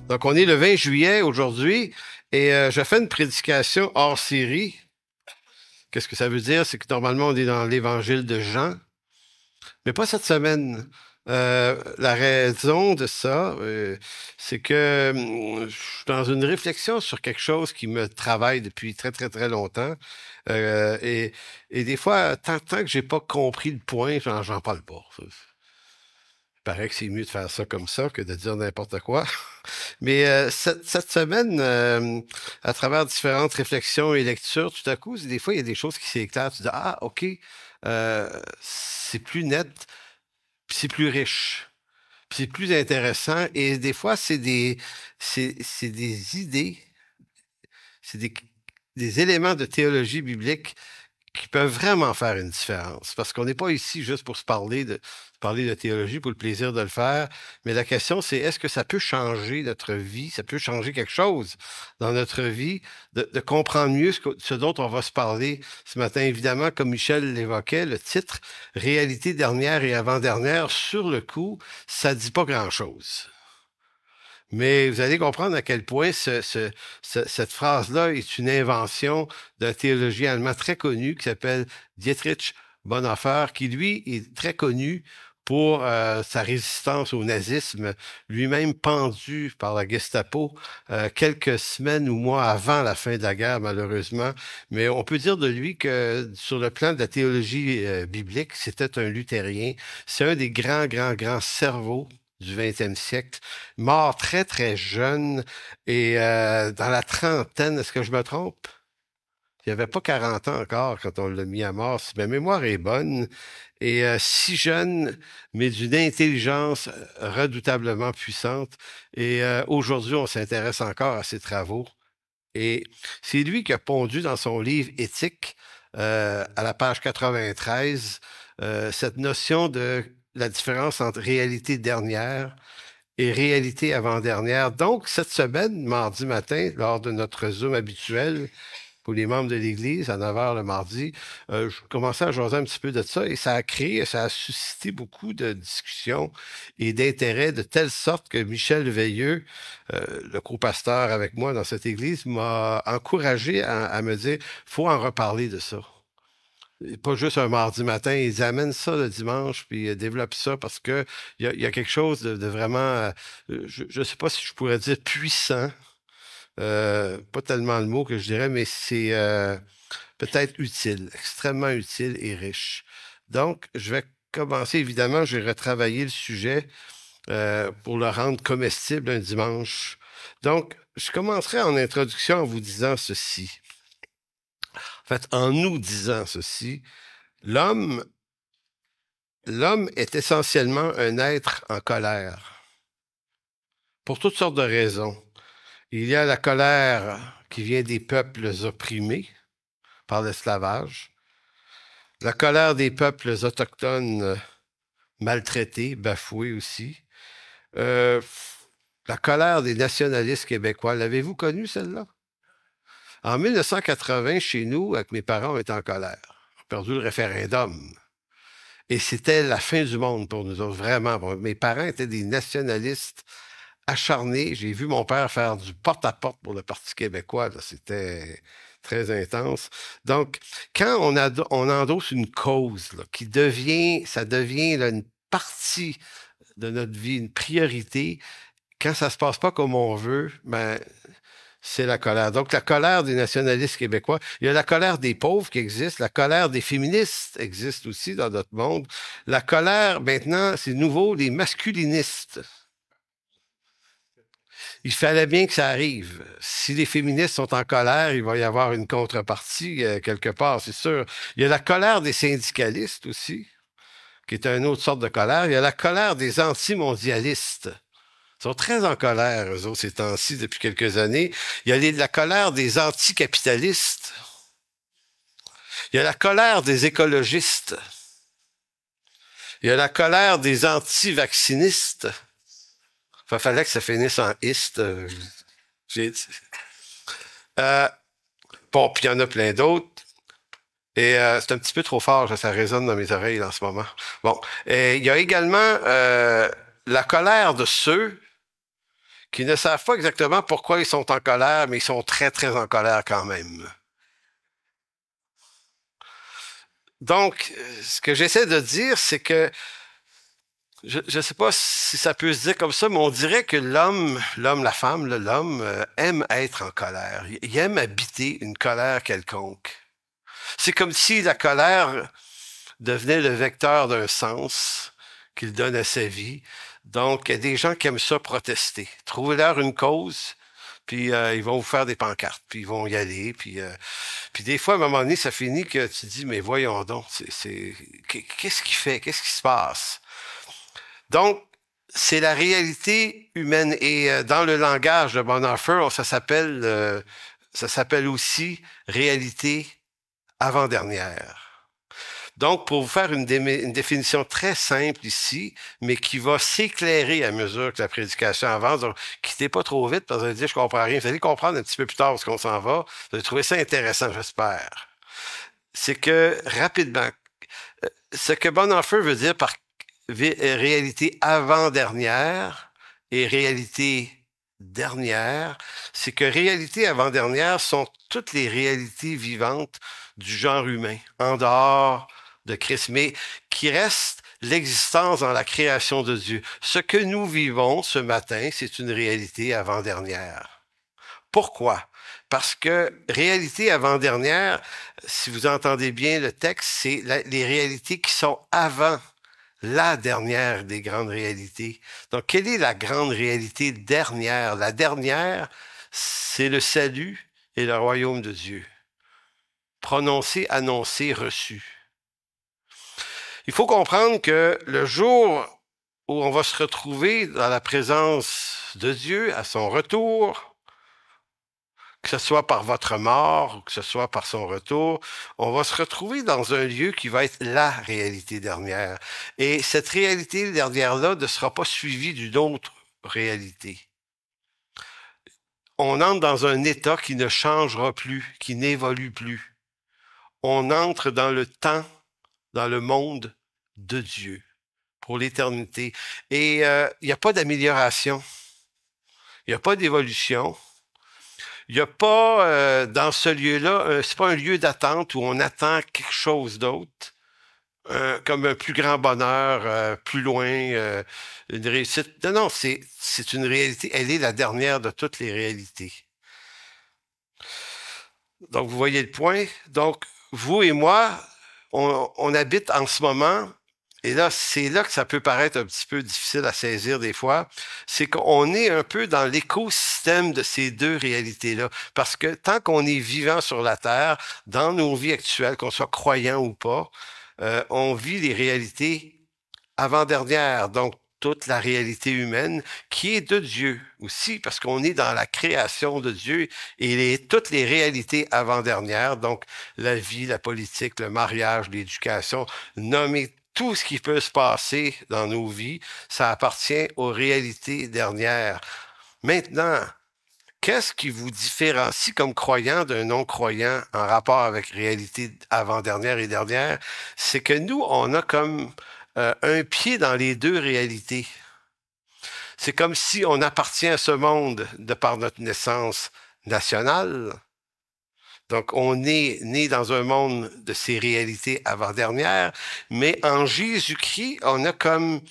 Donc, on est le 20 juillet aujourd'hui et je fais une prédication hors série. Qu'est-ce que ça veut dire? C'est que normalement, on est dans l'évangile de Jean, mais pas cette semaine. La raison de ça, c'est que je suis dans une réflexion sur quelque chose qui me travaille depuis très, très, très longtemps. Euh, et, et des fois, tant que j'ai pas compris le point, j'en parle pas. Il paraît que c'est mieux de faire ça comme ça que de dire n'importe quoi. Mais cette semaine, à travers différentes réflexions et lectures, tout à coup, des fois, il y a des choses qui s'éclatent. Tu dis, ah, OK, c'est plus net, puis c'est plus riche, puis c'est plus intéressant. Et des fois, c'est des idées, c'est des éléments de théologie biblique qui peuvent vraiment faire une différence. Parce qu'on n'est pas ici juste pour se parler de théologie pour le plaisir de le faire, mais la question c'est est-ce que ça peut changer notre vie, ça peut changer quelque chose dans notre vie, de comprendre mieux ce dont on va se parler ce matin. Évidemment, comme Michel l'évoquait, le titre Réalité dernière et avant-dernière, sur le coup, ça dit pas grand-chose. Mais vous allez comprendre à quel point cette phrase-là est une invention d'un théologien allemand très connu qui s'appelle Dietrich Bonhoeffer, qui lui est très connu pour sa résistance au nazisme, lui-même pendu par la Gestapo quelques semaines ou mois avant la fin de la guerre, malheureusement. Mais on peut dire de lui que sur le plan de la théologie biblique, c'était un luthérien. C'est un des grands, grands, grands cerveaux du 20e siècle, mort très, très jeune et dans la trentaine, est-ce que je me trompe? Il n'y avait pas 40 ans encore quand on l'a mis à mort, si ma mémoire est bonne, et si jeune, mais d'une intelligence redoutablement puissante. Et aujourd'hui, on s'intéresse encore à ses travaux. Et c'est lui qui a pondu dans son livre Éthique, à la page 93, cette notion de la différence entre réalité dernière et réalité avant-dernière. Donc, cette semaine, mardi matin, lors de notre Zoom habituel pour les membres de l'Église, à 9 heures le mardi, je commençais à jaser un petit peu de ça et ça a suscité beaucoup de discussions et d'intérêt de telle sorte que Michel Veilleux, le co-pasteur avec moi dans cette Église, m'a encouragé à me dire, faut en reparler de ça. Et pas juste un mardi matin, ils amènent ça le dimanche, puis développent ça parce que il y a quelque chose de vraiment, je ne sais pas si je pourrais dire puissant, pas tellement le mot que je dirais, mais c'est peut-être utile, extrêmement utile et riche. Donc, je vais commencer, évidemment, je vais retravailler le sujet pour le rendre comestible un dimanche. Donc, je commencerai en introduction en vous disant ceci. En fait, en nous disant ceci, l'homme, l'homme est essentiellement un être en colère, pour toutes sortes de raisons. Il y a la colère qui vient des peuples opprimés par l'esclavage, la colère des peuples autochtones maltraités, bafoués aussi, euh, la colère des nationalistes québécois. L'avez-vous connue, celle-là? En 1980, chez nous, avec mes parents, on était en colère. On a perdu le référendum. Et c'était la fin du monde pour nous autres, vraiment. Bon, mes parents étaient des nationalistes acharnés. J'ai vu mon père faire du porte-à-porte pour le Parti québécois. Là. C'était très intense. Donc, quand on endosse une cause là, ça devient là, une partie de notre vie, une priorité, quand ça se passe pas comme on veut, ben, c'est la colère. Donc, la colère des nationalistes québécois. Il y a la colère des pauvres qui existe. La colère des féministes existe aussi dans notre monde. La colère, maintenant, c'est nouveau, des masculinistes. Il fallait bien que ça arrive. Si les féministes sont en colère, il va y avoir une contrepartie quelque part, c'est sûr. Il y a la colère des syndicalistes aussi, qui est une autre sorte de colère. Il y a la colère des antimondialistes. Ils sont très en colère, eux autres, ces temps-ci, depuis quelques années. Il y a la colère des anticapitalistes. Il y a la colère des écologistes. Il y a la colère des anti-vaccinistes. Il fallait que ça finisse en iste. J'ai dit. Bon, puis il y en a plein d'autres. Et c'est un petit peu trop fort, ça résonne dans mes oreilles en ce moment. Bon, et il y a également la colère de ceux qui ne savent pas exactement pourquoi ils sont en colère, mais ils sont très, très en colère quand même. Donc, ce que j'essaie de dire, c'est que je ne sais pas si ça peut se dire comme ça, mais on dirait que la femme, l'homme, aime être en colère. Il aime habiter une colère quelconque. C'est comme si la colère devenait le vecteur d'un sens qu'il donne à sa vie. Donc, il y a des gens qui aiment ça protester. Trouvez-leur une cause, puis ils vont vous faire des pancartes, puis ils vont y aller, puis des fois, à un moment donné, ça finit que tu te dis, mais voyons donc, qu'est-ce qu'il fait? Qu'est-ce qui se passe? Donc, c'est la réalité humaine. Et dans le langage de Bonhoeffer, ça s'appelle aussi réalité avant-dernière. Donc, pour vous faire une définition très simple ici, mais qui va s'éclairer à mesure que la prédication avance, donc quittez pas trop vite parce que vous allez dire, je comprends rien. Vous allez comprendre un petit peu plus tard où ce qu'on s'en va. Vous allez trouver ça intéressant, j'espère. C'est que, rapidement, ce que Bonhoeffer veut dire par réalité avant-dernière et réalité dernière, c'est que réalité avant-dernière sont toutes les réalités vivantes du genre humain, en dehors de Christ, mais qui reste l'existence dans la création de Dieu. Ce que nous vivons ce matin, c'est une réalité avant-dernière. Pourquoi? Parce que réalité avant-dernière, si vous entendez bien le texte, c'est les réalités qui sont avant la dernière des grandes réalités. Donc, quelle est la grande réalité dernière? La dernière, c'est le salut et le royaume de Dieu. Prononcé, annoncé, reçu. Il faut comprendre que le jour où on va se retrouver dans la présence de Dieu, à son retour, que ce soit par votre mort ou que ce soit par son retour, on va se retrouver dans un lieu qui va être la réalité dernière. Et cette réalité dernière-là ne sera pas suivie d'une autre réalité. On entre dans un état qui ne changera plus, qui n'évolue plus. On entre dans le temps, dans le monde de Dieu pour l'éternité. Et il n'y a pas d'amélioration, il n'y a pas d'évolution. Il n'y a pas dans ce lieu-là, c'est pas un lieu d'attente où on attend quelque chose d'autre, comme un plus grand bonheur, plus loin, une réussite. Non, non, c'est une réalité. Elle est la dernière de toutes les réalités. Donc, vous voyez le point. Donc, vous et moi, on habite en ce moment, et là, c'est là que ça peut paraître un petit peu difficile à saisir des fois, c'est qu'on est un peu dans l'écosystème de ces deux réalités-là. Parce que tant qu'on est vivant sur la Terre, dans nos vies actuelles, qu'on soit croyant ou pas, on vit les réalités avant-dernières. Donc, toute la réalité humaine qui est de Dieu aussi, parce qu'on est dans la création de Dieu et toutes les réalités avant-dernières, donc la vie, la politique, le mariage, l'éducation, nommer tout ce qui peut se passer dans nos vies, ça appartient aux réalités dernières. Maintenant, qu'est-ce qui vous différencie comme croyant d'un non-croyant en rapport avec réalité avant-dernière et dernière? C'est que nous, on a comme un pied dans les deux réalités. C'est comme si on appartient à ce monde de par notre naissance nationale. Donc, on est né dans un monde de ces réalités avant-dernières, mais en Jésus-Christ, on a comme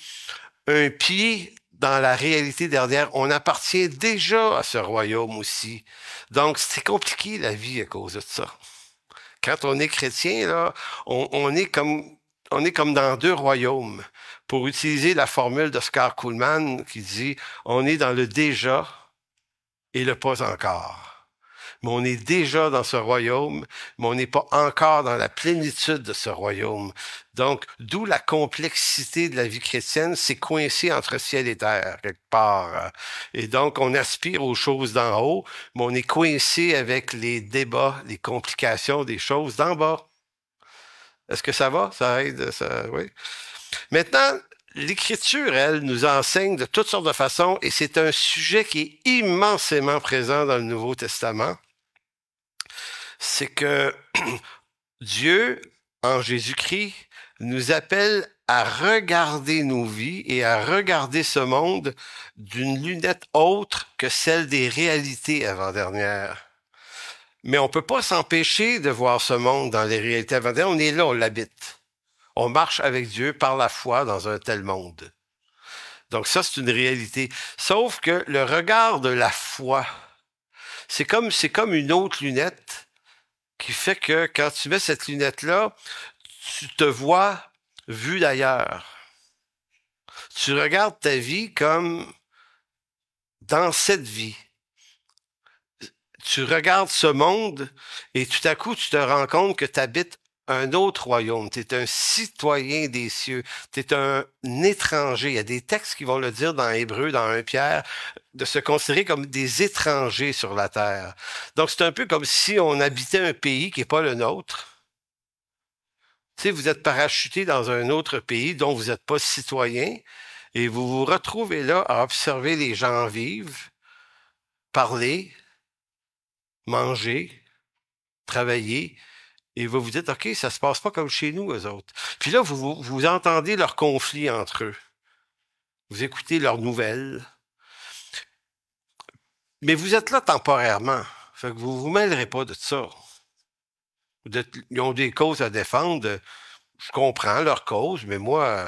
un pied dans la réalité dernière. On appartient déjà à ce royaume aussi. Donc, c'est compliqué la vie à cause de ça. Quand on est chrétien, là, on est comme dans deux royaumes. Pour utiliser la formule d'Oscar Kuhlmann qui dit « On est dans le déjà et le pas encore ». Mais on est déjà dans ce royaume, mais on n'est pas encore dans la plénitude de ce royaume. Donc, d'où la complexité de la vie chrétienne, c'est coincé entre ciel et terre, quelque part. Et donc, on aspire aux choses d'en haut, mais on est coincé avec les débats, les complications des choses d'en bas. Est-ce que ça va? Ça aide? Oui. Maintenant, l'Écriture, elle, nous enseigne de toutes sortes de façons, et c'est un sujet qui est immensément présent dans le Nouveau Testament. C'est que Dieu, en Jésus-Christ, nous appelle à regarder nos vies et à regarder ce monde d'une lunette autre que celle des réalités avant-dernières. Mais on ne peut pas s'empêcher de voir ce monde dans les réalités avant-dernières. On est là, on l'habite. On marche avec Dieu par la foi dans un tel monde. Donc ça, c'est une réalité. Sauf que le regard de la foi, c'est comme une autre lunette qui fait que quand tu mets cette lunette-là, tu te vois vu d'ailleurs. Tu regardes ta vie comme dans cette vie. Tu regardes ce monde et tout à coup, tu te rends compte que tu habites un autre royaume. Tu es un citoyen des cieux. Tu es un étranger. Il y a des textes qui vont le dire dans Hébreu, dans 1 Pierre, de se considérer comme des étrangers sur la terre. Donc, c'est un peu comme si on habitait un pays qui n'est pas le nôtre. Tu sais, vous êtes parachuté dans un autre pays dont vous n'êtes pas citoyen et vous vous retrouvez là à observer les gens vivre, parler, manger, travailler, et vous vous dites, OK, ça se passe pas comme chez nous, eux autres. Puis là, vous entendez leurs conflits entre eux. Vous écoutez leurs nouvelles. Mais vous êtes là temporairement. Fait que vous vous mêlerez pas de ça. Ils ont des causes à défendre. Je comprends leurs causes, mais moi,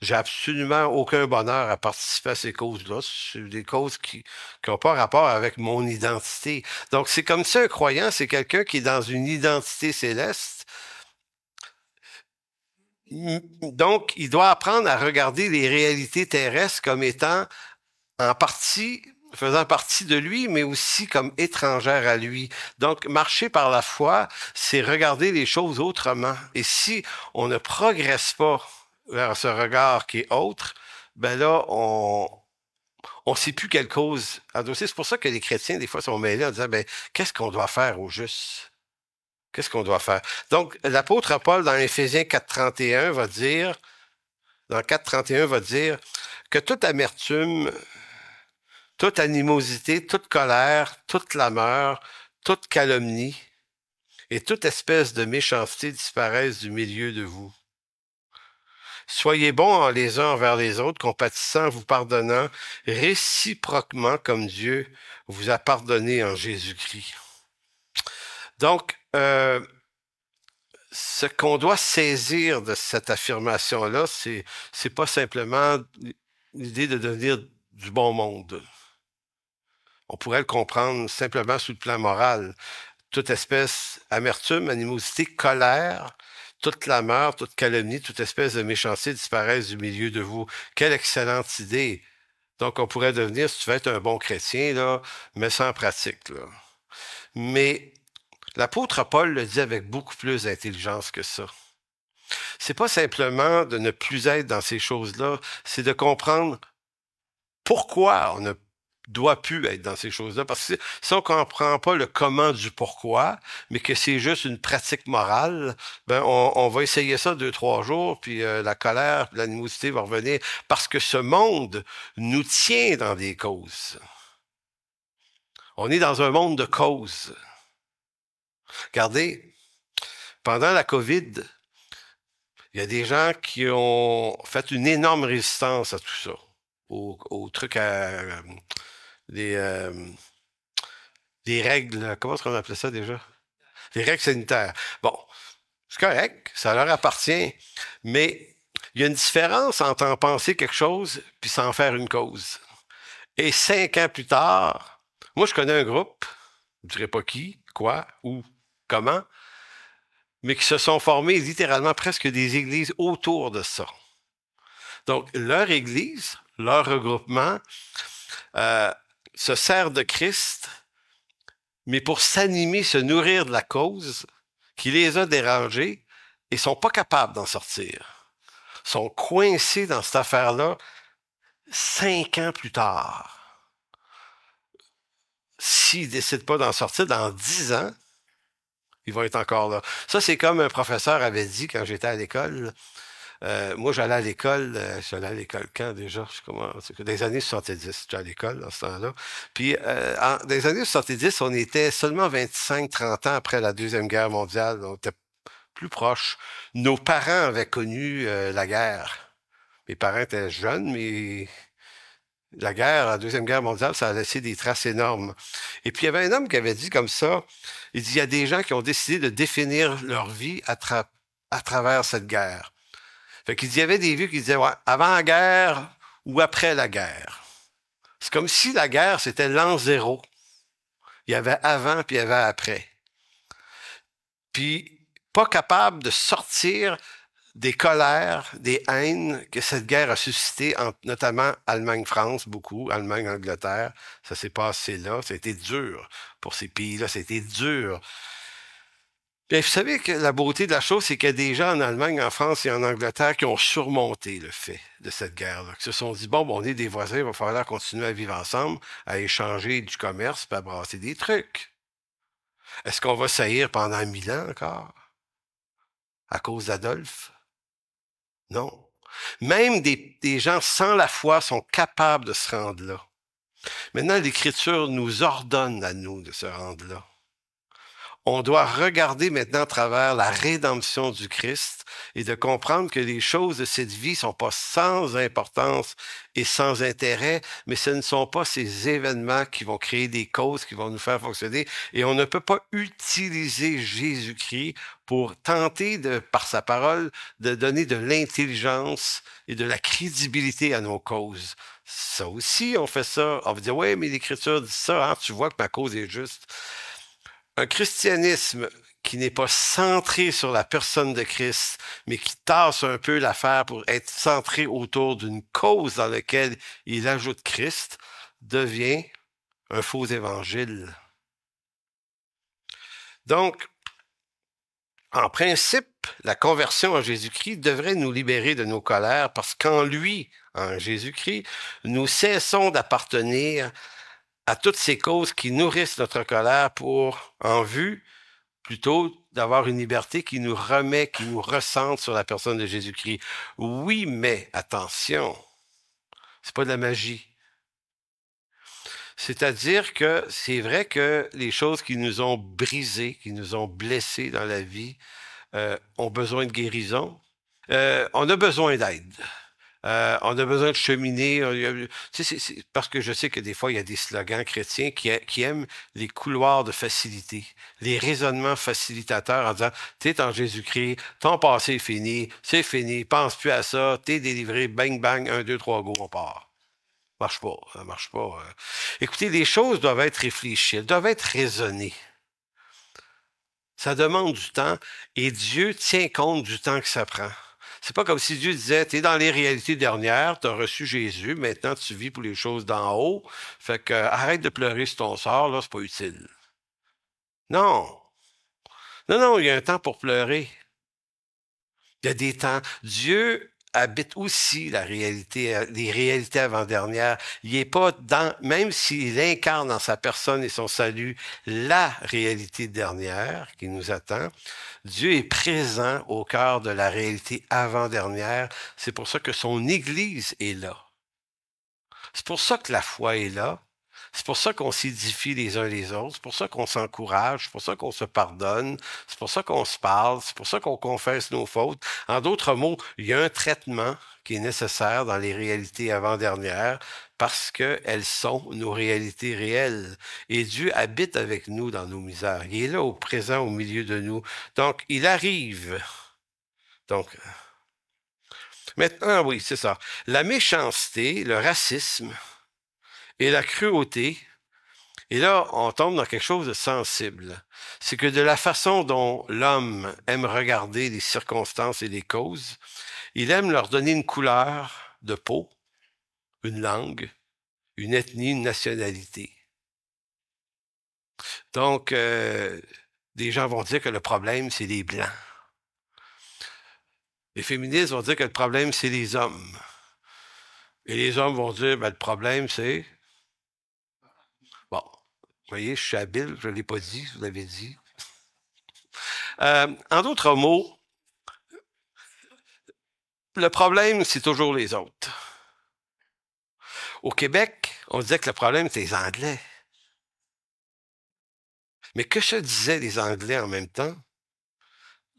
j'ai absolument aucun bonheur à participer à ces causes-là. C'est des causes qui n'ont pas rapport avec mon identité. Donc, c'est comme ça, un croyant, c'est quelqu'un qui est dans une identité céleste. Donc, il doit apprendre à regarder les réalités terrestres comme étant en partie, faisant partie de lui, mais aussi comme étrangère à lui. Donc, marcher par la foi, c'est regarder les choses autrement. Et si on ne progresse pas vers ce regard qui est autre, ben là, on sait plus quelle cause endosser. C'est pour ça que les chrétiens, des fois, sont mêlés en disant, ben, qu'est-ce qu'on doit faire au juste? Qu'est-ce qu'on doit faire? Donc, l'apôtre Paul, dans Éphésiens 4.31, va dire, dans 4.31, va dire que toute amertume, toute animosité, toute colère, toute clameur, toute calomnie et toute espèce de méchanceté disparaissent du milieu de vous. Soyez bons les uns envers les autres, compatissants, vous pardonnant réciproquement comme Dieu vous a pardonné en Jésus-Christ. Donc, ce qu'on doit saisir de cette affirmation-là, c'est pas simplement l'idée de devenir du bon monde. On pourrait le comprendre simplement sous le plan moral. Toute espèce amertume, animosité, colère, toute clameur, toute calomnie, toute espèce de méchanceté disparaissent du milieu de vous. Quelle excellente idée! Donc, on pourrait devenir, si tu veux être un bon chrétien, là, mais sans pratique, là. Mais l'apôtre Paul le dit avec beaucoup plus d'intelligence que ça. C'est pas simplement de ne plus être dans ces choses-là, c'est de comprendre pourquoi on ne doit plus être dans ces choses-là. Parce que si on ne comprend pas le comment du pourquoi, mais que c'est juste une pratique morale, ben on va essayer ça 2-3 jours, puis la colère, l'animosité va revenir. Parce que ce monde nous tient dans des causes. On est dans un monde de causes. Regardez, pendant la COVID, il y a des gens qui ont fait une énorme résistance à tout ça, aux trucs des règles, comment est-ce qu'on appelait ça déjà? Les règles sanitaires. Bon, c'est correct, ça leur appartient, mais il y a une différence entre en penser quelque chose puis s'en faire une cause. Et 5 ans plus tard, moi je connais un groupe, je ne dirais pas qui, quoi, où, comment, mais qui se sont formés littéralement presque des églises autour de ça. Donc, leur église, leur regroupement, se sert de Christ, mais pour s'animer, se nourrir de la cause qui les a dérangés et sont pas capables d'en sortir. Sont coincés dans cette affaire-là 5 ans plus tard. S'ils décident pas d'en sortir dans 10 ans, ils vont être encore là. Ça, c'est comme un professeur avait dit quand j'étais à l'école. Moi, j'allais à l'école quand déjà? Dans les années 70, j'étais à l'école dans ce temps-là. Puis, dans les années 70, on était seulement 25-30 ans après la Deuxième Guerre mondiale. On était plus proche. Nos parents avaient connu la guerre. Mes parents étaient jeunes, mais la guerre, la Deuxième Guerre mondiale, ça a laissé des traces énormes. Et puis, il y avait un homme qui avait dit comme ça, il dit, il y a des gens qui ont décidé de définir leur vie à travers cette guerre. Fait qu'il dit, il y avait des vieux qui disaient, ouais, avant la guerre ou après la guerre. C'est comme si la guerre, c'était l'an zéro. Il y avait avant, puis il y avait après. Puis, pas capable de sortir des colères, des haines que cette guerre a suscité, notamment Allemagne-France, beaucoup, Allemagne-Angleterre. Ça s'est passé là. Ça a été dur pour ces pays-là. Ça a été dur. Bien, vous savez que la beauté de la chose, c'est qu'il y a des gens en Allemagne, en France et en Angleterre qui ont surmonté le fait de cette guerre-là, qui se sont dit, bon, on est des voisins, il va falloir continuer à vivre ensemble, à échanger du commerce, puis à brasser des trucs. Est-ce qu'on va saillir pendant 1000 ans encore? À cause d'Adolphe? Non. Même des gens sans la foi sont capables de se rendre là. Maintenant, l'Écriture nous ordonne à nous de se rendre là. On doit regarder maintenant à travers la rédemption du Christ et de comprendre que les choses de cette vie sont pas sans importance et sans intérêt, mais ce ne sont pas ces événements qui vont créer des causes qui vont nous faire fonctionner. Et on ne peut pas utiliser Jésus-Christ pour tenter par sa parole, de donner de l'intelligence et de la crédibilité à nos causes. Ça aussi, on fait ça. On va dire, ouais, mais l'Écriture dit ça, hein, tu vois que ma cause est juste. Un christianisme qui n'est pas centré sur la personne de Christ, mais qui tasse un peu l'affaire pour être centré autour d'une cause dans laquelle il ajoute Christ, devient un faux évangile. Donc, en principe, la conversion à Jésus-Christ devrait nous libérer de nos colères parce qu'en lui, en Jésus-Christ, nous cessons d'appartenir à toutes ces causes qui nourrissent notre colère en vue plutôt d'avoir une liberté qui nous remet, qui nous recentre sur la personne de Jésus-Christ. Oui, mais attention, c'est pas de la magie. C'est-à-dire que c'est vrai que les choses qui nous ont brisés, qui nous ont blessés dans la vie, ont besoin de guérison. On a besoin d'aide. On a besoin de cheminer. Parce que je sais que des fois, il y a des slogans chrétiens qui aiment les couloirs de facilité, les raisonnements facilitateurs en disant, t'es en Jésus-Christ, ton passé est fini, pense plus à ça, t'es délivré, bang, bang, 1, 2, 3, go, on part. Marche pas, ça marche pas. Écoutez, les choses doivent être réfléchies, elles doivent être raisonnées. Ça demande du temps et Dieu tient compte du temps que ça prend. C'est pas comme si Dieu disait, t'es dans les réalités dernières, t'as reçu Jésus, maintenant tu vis pour les choses d'en haut, fait que arrête de pleurer sur ton sort, là, c'est pas utile. Non. Non, il y a un temps pour pleurer. Il y a des temps. Dieu habite aussi les réalités avant-dernières. Il n'est pas même s'il incarne dans sa personne et son salut la réalité dernière qui nous attend, Dieu est présent au cœur de la réalité avant-dernière. C'est pour ça que son Église est là. C'est pour ça que la foi est là. C'est pour ça qu'on s'édifie les uns les autres. C'est pour ça qu'on s'encourage. C'est pour ça qu'on se pardonne. C'est pour ça qu'on se parle. C'est pour ça qu'on confesse nos fautes. En d'autres mots, il y a un traitement qui est nécessaire dans les réalités avant-dernières parce qu'elles sont nos réalités réelles. Et Dieu habite avec nous dans nos misères. Il est là au présent, au milieu de nous. Donc, il arrive. Donc, maintenant, oui, c'est ça. La méchanceté, le racisme, et la cruauté, et là, on tombe dans quelque chose de sensible. C'est que de la façon dont l'homme aime regarder les circonstances et les causes, il aime leur donner une couleur de peau, une langue, une ethnie, une nationalité. Donc, des gens vont dire que le problème, c'est les Blancs. Les féministes vont dire que le problème, c'est les hommes. Et les hommes vont dire, ben, le problème, c'est... Bon, vous voyez, je suis habile, je ne l'ai pas dit, je vous l'avais dit. En d'autres mots, le problème, c'est toujours les autres. Au Québec, on disait que le problème, c'est les Anglais. Mais que se disaient les Anglais en même temps?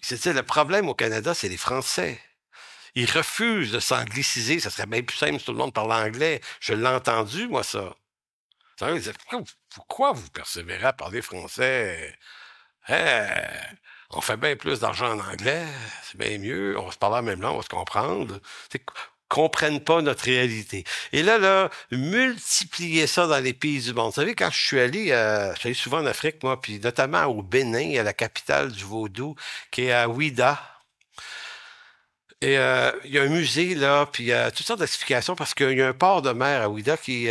C'est le problème au Canada, c'est les Français. Ils refusent de s'angliciser. Ça serait bien plus simple si tout le monde parlait anglais. Je l'ai entendu, moi, ça. Ils disaient, pourquoi vous persévérez à parler français? Hein? On fait bien plus d'argent en anglais, c'est bien mieux, on va se parler la même langue, on va se comprendre. Comprennent pas notre réalité. Et là, multiplier ça dans les pays du monde. Vous savez, quand je suis allé souvent en Afrique, moi, puis notamment au Bénin, à la capitale du Vaudou, qui est à Ouida. Et il y a un musée, là, puis il y a toutes sortes d'explications parce qu'il y a un port de mer à Ouida qui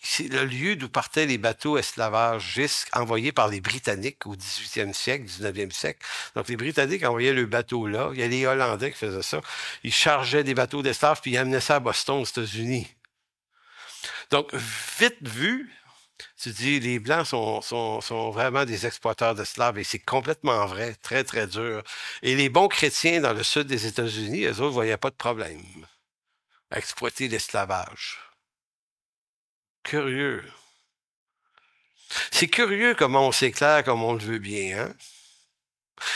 c'est le lieu d'où partaient les bateaux esclavagistes envoyés par les Britanniques au 18e siècle, 19e siècle. Donc, les Britanniques envoyaient le bateau là. Il y a les Hollandais qui faisaient ça. Ils chargeaient des bateaux d'esclaves puis ils amenaient ça à Boston, aux États-Unis. Donc, vite vu, tu dis, les Blancs sont vraiment des exploiteurs d'esclaves et c'est complètement vrai, très, très dur. Et les bons chrétiens dans le sud des États-Unis, eux autres, ne voyaient pas de problème à exploiter l'esclavage. Curieux. C'est curieux comment on s'éclaire comme on le veut bien, hein?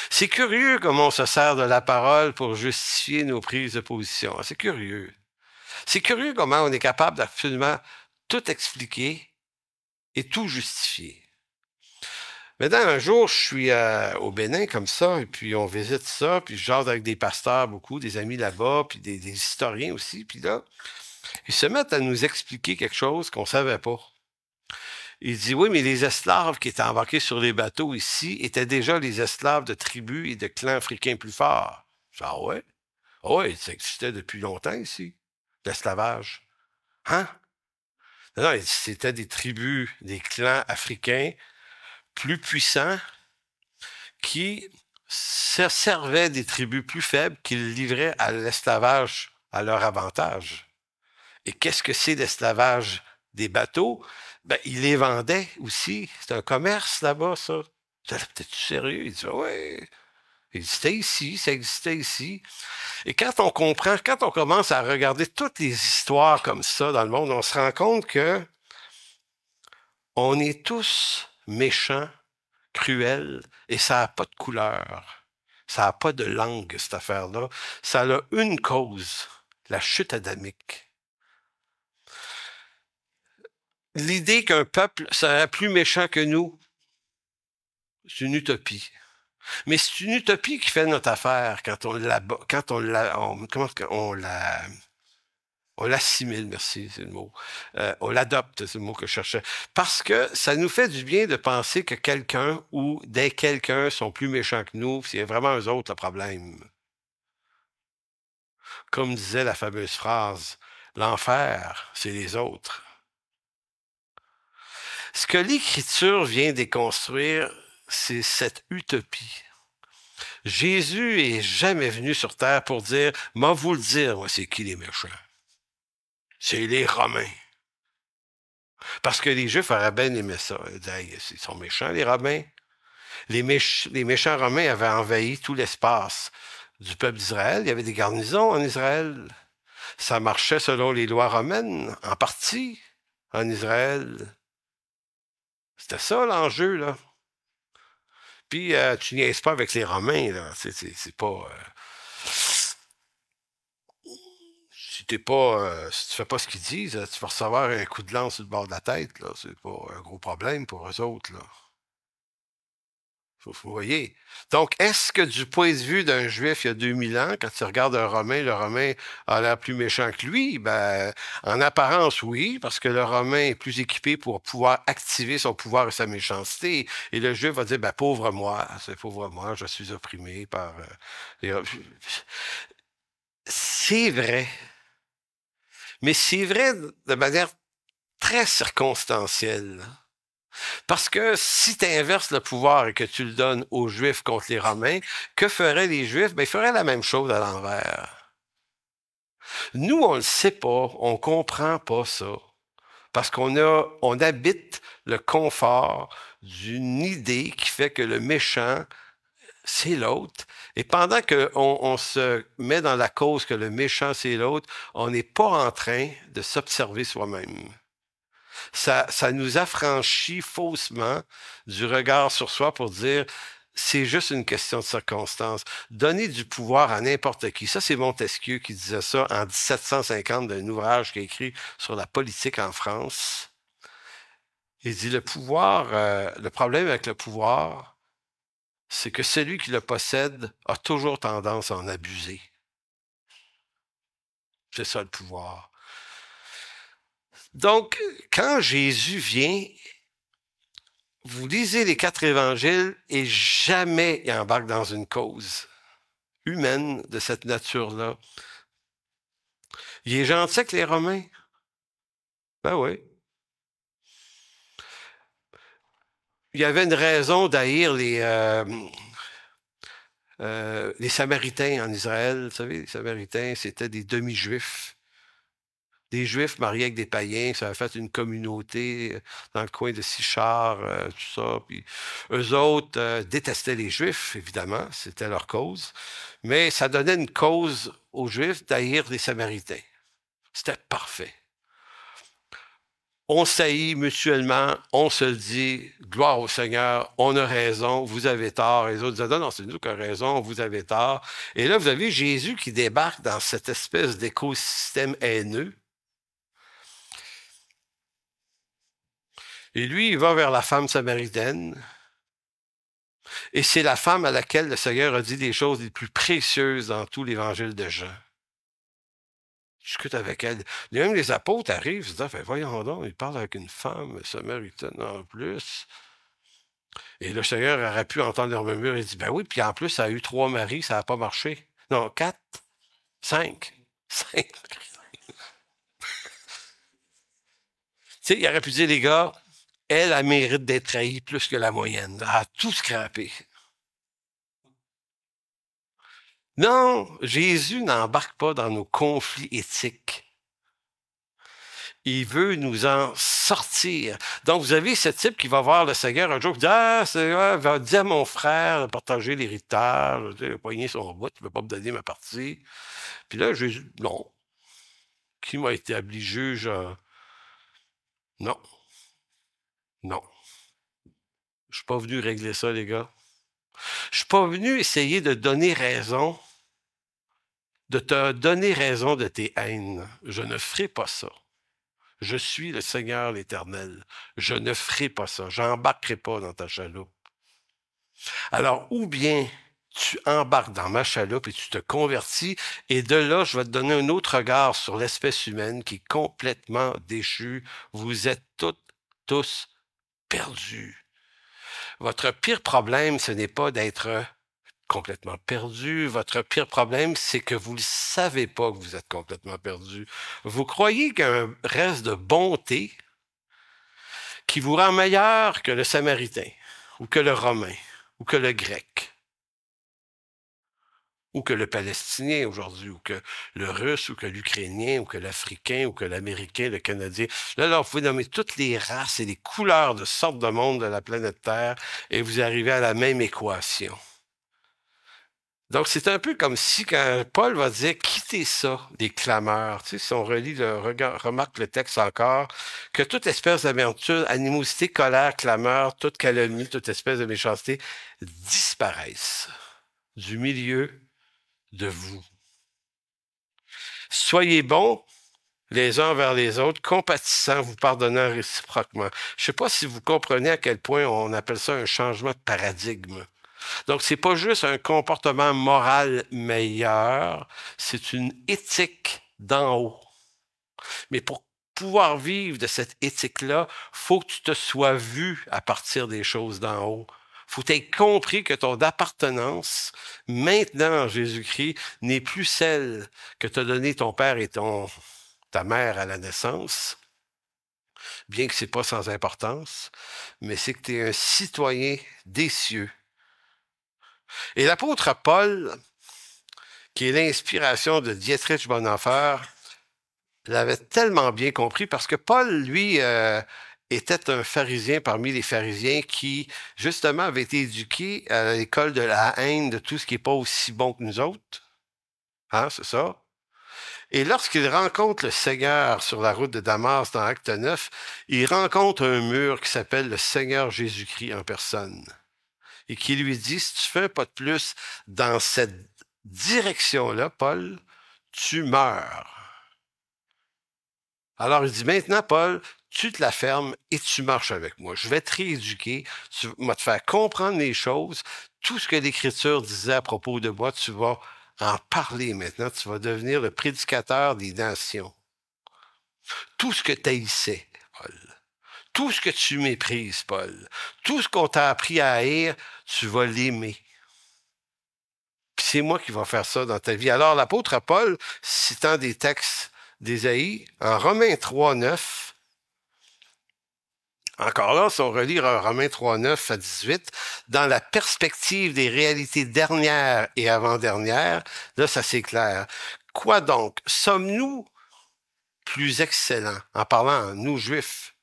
C'est curieux comment on se sert de la parole pour justifier nos prises de position. C'est curieux. C'est curieux comment on est capable d'absolument tout expliquer et tout justifier. Maintenant, un jour, je suis au Bénin comme ça, et puis on visite ça, puis je jase avec des pasteurs beaucoup, des amis là-bas, puis des historiens aussi, puis là, ils se mettent à nous expliquer quelque chose qu'on ne savait pas. Ils disent, oui, mais les esclaves qui étaient embarqués sur les bateaux ici étaient déjà les esclaves de tribus et de clans africains plus forts. Je dis, ah ouais? Ah ouais, ça existait depuis longtemps ici, l'esclavage. Hein? Non, c'était des tribus, des clans africains plus puissants qui se servaient des tribus plus faibles qu'ils livraient à l'esclavage à leur avantage. Et qu'est-ce que c'est l'esclavage des bateaux? Ben, ils les vendaient aussi. C'est un commerce là-bas, ça. Peut-être sérieux? Il dit, oui. Existait ici, ça existait ici. Et quand on comprend, quand on commence à regarder toutes les histoires comme ça dans le monde, on se rend compte que on est tous méchants, cruels, et ça n'a pas de couleur. Ça n'a pas de langue, cette affaire-là. Ça a une cause, la chute adamique. L'idée qu'un peuple serait plus méchant que nous, c'est une utopie. Mais c'est une utopie qui fait notre affaire quand on l'assimile, merci, c'est le mot. On l'adopte, c'est le mot que je cherchais. Parce que ça nous fait du bien de penser que quelqu'un ou des quelqu'un sont plus méchants que nous, c'est vraiment eux autres le problème. Comme disait la fameuse phrase, l'enfer, c'est les autres. Ce que l'Écriture vient déconstruire, c'est cette utopie. Jésus est jamais venu sur terre pour dire, moi vous le dire, moi, c'est qui les méchants? C'est les Romains. Parce que les Juifs auraient bien aimé ça. Ils disaient, ils sont méchants, les Romains. Les méchants Romains avaient envahi tout l'espace du peuple d'Israël. Il y avait des garnisons en Israël. Ça marchait selon les lois romaines, en partie, en Israël. C'était ça l'enjeu, là. Puis, tu niaises pas avec les Romains, là. C'est pas... si tu fais pas ce qu'ils disent, tu vas recevoir un coup de lance sur le bord de la tête, là. C'est pas un gros problème pour eux autres, là. Vous voyez? Donc, est-ce que du point de vue d'un Juif il y a 2000 ans, quand tu regardes un Romain, le Romain a l'air plus méchant que lui? Ben, en apparence, oui, parce que le Romain est plus équipé pour pouvoir activer son pouvoir et sa méchanceté. Et le Juif va dire, ben, pauvre moi, c'est pauvre moi, je suis opprimé par... C'est vrai. Mais c'est vrai de manière très circonstancielle. Parce que si tu inverses le pouvoir et que tu le donnes aux Juifs contre les Romains, que feraient les Juifs? Ben, ils feraient la même chose à l'envers. Nous, on ne le sait pas, on ne comprend pas ça. Parce on habite le confort d'une idée qui fait que le méchant, c'est l'autre. Et pendant qu'on se met dans la cause que le méchant, c'est l'autre, on n'est pas en train de s'observer soi-même. Ça nous affranchit faussement du regard sur soi pour dire c'est juste une question de circonstance. Donner du pouvoir à n'importe qui. Ça, c'est Montesquieu qui disait ça en 1750 d'un ouvrage qu'il a écrit sur la politique en France. Il dit le pouvoir, le problème avec le pouvoir, c'est que celui qui le possède a toujours tendance à en abuser. C'est ça le pouvoir. Donc, quand Jésus vient, vous lisez les 4 évangiles et jamais il embarque dans une cause humaine de cette nature-là. Il est gentil avec les Romains. Ben oui. Il y avait une raison d'haïr les Samaritains en Israël. Vous savez, les Samaritains, c'était des demi-juifs. Des Juifs mariés avec des païens, ça a fait une communauté dans le coin de Sichar, tout ça. Puis eux autres détestaient les Juifs, évidemment, c'était leur cause. Mais ça donnait une cause aux Juifs d'haïr les Samaritains. C'était parfait. On s'haït mutuellement, on se le dit, gloire au Seigneur, on a raison, vous avez tort. Et les autres disaient, non, c'est nous qui avons raison, vous avez tort. Et là, vous avez Jésus qui débarque dans cette espèce d'écosystème haineux. Et lui, il va vers la femme samaritaine. Et c'est la femme à laquelle le Seigneur a dit les choses les plus précieuses dans tout l'évangile de Jean. Il discute avec elle. Et même les apôtres arrivent, ils se disent, voyons donc, il parle avec une femme samaritaine en plus. Et le Seigneur aurait pu entendre leur murmure. Il dit, ben oui, puis en plus, ça a eu 3 maris, ça n'a pas marché. Non, 4, 5. 5. Tu sais, il aurait pu dire, les gars, elle mérite d'être trahie plus que la moyenne. Elle a tout scrappé. Non, Jésus n'embarque pas dans nos conflits éthiques. Il veut nous en sortir. Donc, vous avez ce type qui va voir le Seigneur un jour, qui dit, va dire à mon frère de partager l'héritage, il a poigné son bout, il ne veut pas me donner ma partie. Puis là, Jésus, non. Qui m'a établi juge? Non. Non. Je ne suis pas venu régler ça, les gars. Je ne suis pas venu essayer de donner raison, de te donner raison de tes haines. Je ne ferai pas ça. Je suis le Seigneur l'Éternel. Je ne ferai pas ça. J'embarquerai pas dans ta chaloupe. Alors, ou bien tu embarques dans ma chaloupe et tu te convertis, et de là, je vais te donner un autre regard sur l'espèce humaine qui est complètement déchue. Vous êtes tous perdus. Votre pire problème, ce n'est pas d'être complètement perdu. Votre pire problème, c'est que vous ne savez pas que vous êtes complètement perdu. Vous croyez qu'il y a un reste de bonté qui vous rend meilleur que le Samaritain, ou que le Romain, ou que le Grec, ou que le Palestinien aujourd'hui, ou que le Russe, ou que l'Ukrainien, ou que l'Africain, ou que l'Américain, le Canadien. Là, vous pouvez nommer toutes les races et les couleurs de sortes de monde de la planète Terre, et vous arrivez à la même équation. Donc, c'est un peu comme si, quand Paul va dire « quittez ça, les clameurs », tu sais, si on relit remarque le texte encore, que toute espèce d'amertume, animosité, colère, clameur, toute calomnie, toute espèce de méchanceté disparaissent du milieu de vous. Soyez bons les uns envers les autres, compatissants, vous pardonnant réciproquement. Je ne sais pas si vous comprenez à quel point on appelle ça un changement de paradigme. Donc, c'est pas juste un comportement moral meilleur, c'est une éthique d'en haut. Mais pour pouvoir vivre de cette éthique-là, il faut que tu te sois vu à partir des choses d'en haut. Il faut que tu aies compris que ton appartenance, maintenant en Jésus-Christ, n'est plus celle que t'a donnée ton père et ta mère à la naissance, bien que ce n'est pas sans importance, mais c'est que tu es un citoyen des cieux. Et l'apôtre Paul, qui est l'inspiration de Dietrich Bonhoeffer, l'avait tellement bien compris parce que Paul, lui, était un pharisien parmi les pharisiens qui, justement, avait été éduqué à l'école de la haine de tout ce qui n'est pas aussi bon que nous autres. Hein, c'est ça? Et lorsqu'il rencontre le Seigneur sur la route de Damas dans Acte 9, il rencontre un mur qui s'appelle le Seigneur Jésus-Christ en personne. et qui lui dit, si tu fais un pas de plus dans cette direction-là, Paul, tu meurs. Alors il dit, maintenant, Paul, tu te la fermes et tu marches avec moi. Je vais te rééduquer, tu vas te faire comprendre les choses. Tout ce que l'Écriture disait à propos de moi, tu vas en parler maintenant. Tu vas devenir le prédicateur des nations. Tout ce que tu haïssais, Paul. Tout ce que tu méprises, Paul. Tout ce qu'on t'a appris à haïr, tu vas l'aimer. Puis c'est moi qui vais faire ça dans ta vie. Alors l'apôtre Paul, citant des textes d'Ésaïe, en Romains 3, 9, encore là, si on relit Romains 3, 9 à 18, dans la perspective des réalités dernières et avant-dernières, là, ça c'est clair. Quoi donc? Sommes-nous plus excellents? En parlant, nous, Juifs,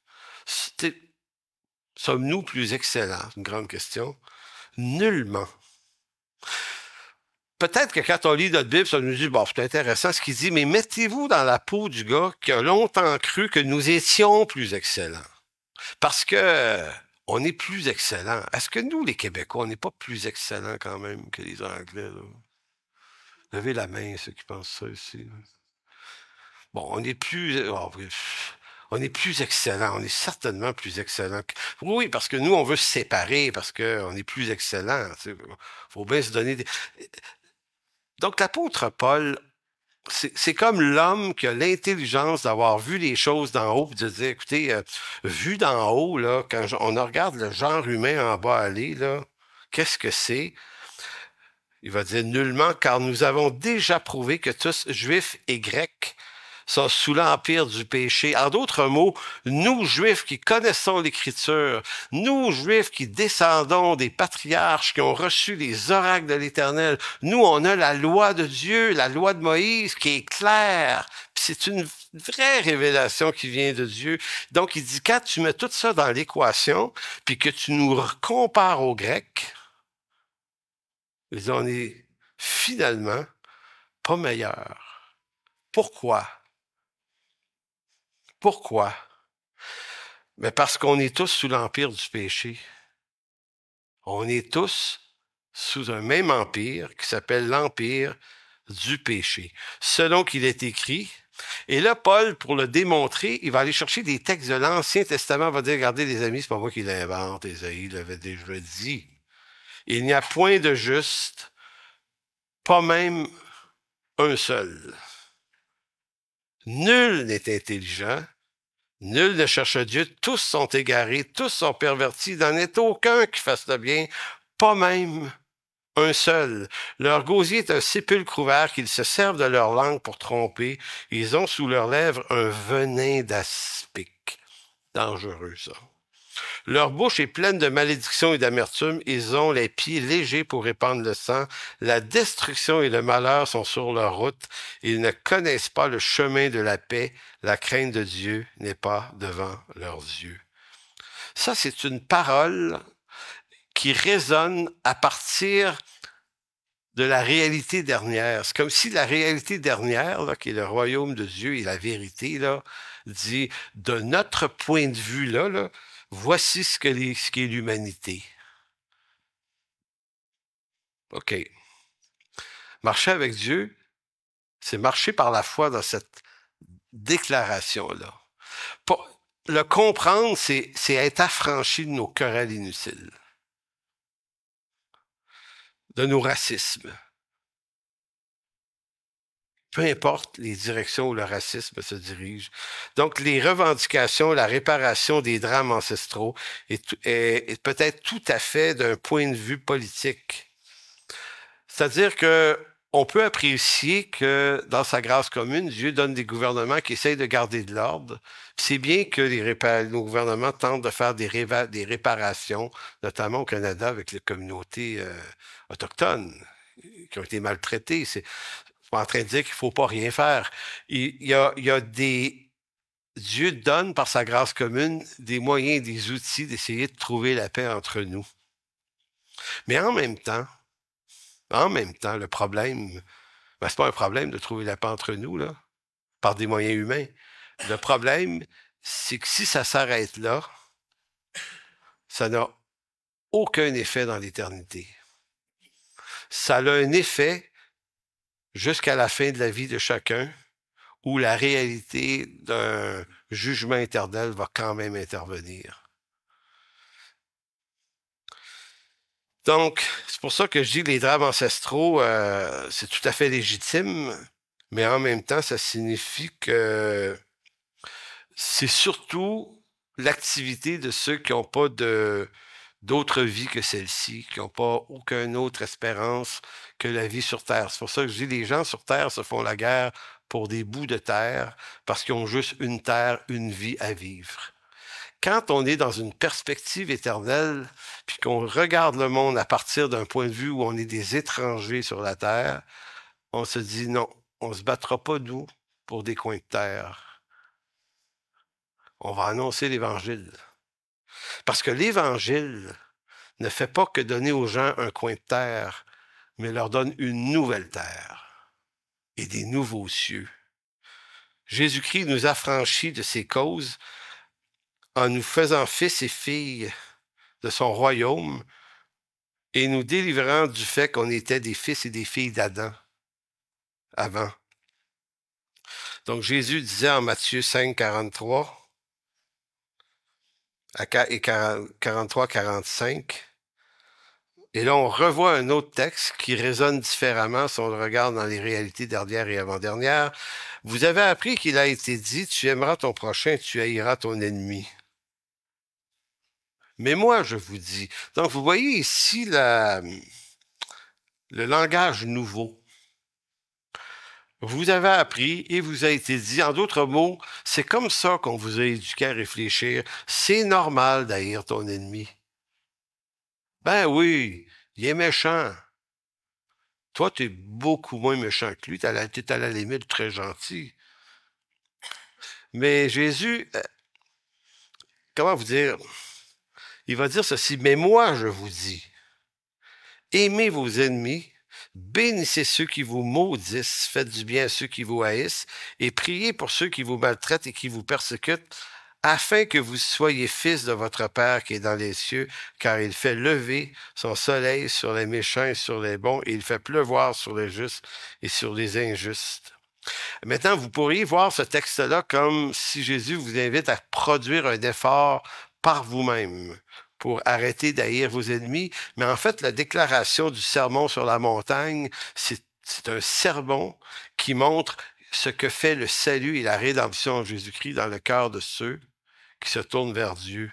sommes-nous plus excellents? C'est une grande question. Nullement. Peut-être que quand on lit notre Bible, ça nous dit, bon, c'est intéressant ce qu'il dit, mais mettez-vous dans la peau du gars qui a longtemps cru que nous étions plus excellents. Parce que on est plus excellents. Est-ce que nous, les Québécois, on n'est pas plus excellents quand même que les Anglais, là? Levez la main, ceux qui pensent ça ici. Bon, on est plus... on est plus excellents. On est certainement plus excellents. Oui, parce que nous, on veut se séparer, parce qu'on est plus excellents. Il faut bien se donner des... Donc, l'apôtre Paul, c'est comme l'homme qui a l'intelligence d'avoir vu les choses d'en haut, et de dire, écoutez, vu d'en haut, là, quand on regarde le genre humain en bas aller, là, qu'est-ce que c'est? Il va dire nullement, car nous avons déjà prouvé que tous, juifs et grecs, sont sous l'empire du péché. En d'autres mots, nous, Juifs qui connaissons l'Écriture, nous, Juifs qui descendons des patriarches qui ont reçu les oracles de l'Éternel, nous, on a la loi de Dieu, la loi de Moïse qui est claire. C'est une vraie révélation qui vient de Dieu. Donc, il dit, quand tu mets tout ça dans l'équation, puis que tu nous compares aux Grecs, on est finalement pas meilleurs. Pourquoi? Pourquoi? Mais parce qu'on est tous sous l'empire du péché. On est tous sous un même empire qui s'appelle l'empire du péché. Selon qu'il est écrit. Et là, Paul, pour le démontrer, il va aller chercher des textes de l'Ancien Testament. Il va dire, regardez les amis, c'est pas moi qui l'invente. Ésaïe l'avait déjà dit. Il n'y a point de juste, pas même un seul. Nul n'est intelligent. Nul ne cherche Dieu, tous sont égarés, tous sont pervertis, il n'en est aucun qui fasse le bien, pas même un seul. Leur gosier est un sépulcre ouvert, qu'ils se servent de leur langue pour tromper. Ils ont sous leurs lèvres un venin d'aspic. Dangereux, ça. Leur bouche est pleine de malédiction et d'amertume. Ils ont les pieds légers pour répandre le sang. La destruction et le malheur sont sur leur route. Ils ne connaissent pas le chemin de la paix. La crainte de Dieu n'est pas devant leurs yeux. Ça, c'est une parole qui résonne à partir de la réalité dernière. C'est comme si la réalité dernière, là, qui est le royaume de Dieu et la vérité, là, dit, de notre point de vue, là, voici ce qu'est l'humanité. OK. Marcher avec Dieu, c'est marcher par la foi dans cette déclaration-là. Le comprendre, c'est être affranchi de nos querelles inutiles, de nos racismes. Peu importe les directions où le racisme se dirige. Donc, les revendications, la réparation des drames ancestraux est peut-être tout à fait d'un point de vue politique. C'est-à-dire que on peut apprécier que dans sa grâce commune, Dieu donne des gouvernements qui essayent de garder de l'ordre. C'est bien que nos gouvernements tentent de faire des réparations, notamment au Canada avec les communautés autochtones qui ont été maltraitées. C'est pas en train de dire qu'il faut pas rien faire. Il y a des... Dieu donne par sa grâce commune des moyens, des outils d'essayer de trouver la paix entre nous. Mais en même temps, le problème, c'est pas un problème de trouver la paix entre nous, là, par des moyens humains. Le problème, c'est que si ça s'arrête là, ça n'a aucun effet dans l'éternité. Ça a un effet jusqu'à la fin de la vie de chacun, où la réalité d'un jugement éternel va quand même intervenir. Donc, c'est pour ça que je dis que les drames ancestraux, c'est tout à fait légitime, mais en même temps, ça signifie que c'est surtout l'activité de ceux qui n'ont pas d'autre vie que celle-ci, qui n'ont pas aucune autre espérance que la vie sur Terre. C'est pour ça que je dis les gens sur Terre se font la guerre pour des bouts de terre parce qu'ils ont juste une terre, une vie à vivre. Quand on est dans une perspective éternelle, puis qu'on regarde le monde à partir d'un point de vue où on est des étrangers sur la terre, on se dit non, on ne se battra pas, nous, pour des coins de terre. On va annoncer l'Évangile. Parce que l'Évangile ne fait pas que donner aux gens un coin de terre, mais leur donne une nouvelle terre et des nouveaux cieux. Jésus-Christ nous affranchit de ses causes en nous faisant fils et filles de son royaume et nous délivrant du fait qu'on était des fils et des filles d'Adam avant. Donc Jésus disait en Matthieu 5, 43 et 43, 45, et là on revoit un autre texte qui résonne différemment si on le regarde dans les réalités dernières et avant-dernières. Vous avez appris qu'il a été dit, tu aimeras ton prochain, tu haïras ton ennemi. Mais moi, je vous dis. Donc, vous voyez ici le langage nouveau. Vous avez appris et vous a été dit, en d'autres mots, c'est comme ça qu'on vous a éduqué à réfléchir. C'est normal d'haïr ton ennemi. Ben oui, il est méchant. Toi, tu es beaucoup moins méchant que lui. Tu es à la limite très gentil. Mais Jésus, comment vous dire? Il va dire ceci, mais moi, je vous dis, aimez vos ennemis, bénissez ceux qui vous maudissent, faites du bien à ceux qui vous haïssent, et priez pour ceux qui vous maltraitent et qui vous persécutent, afin que vous soyez fils de votre Père qui est dans les cieux, car il fait lever son soleil sur les méchants et sur les bons, et il fait pleuvoir sur les justes et sur les injustes. Maintenant, vous pourriez voir ce texte-là comme si Jésus vous invite à produire un effort par vous-même pour arrêter d'haïr vos ennemis. Mais en fait, la déclaration du sermon sur la montagne, c'est un sermon qui montre ce que fait le salut et la rédemption en Jésus-Christ dans le cœur de ceux qui se tournent vers Dieu.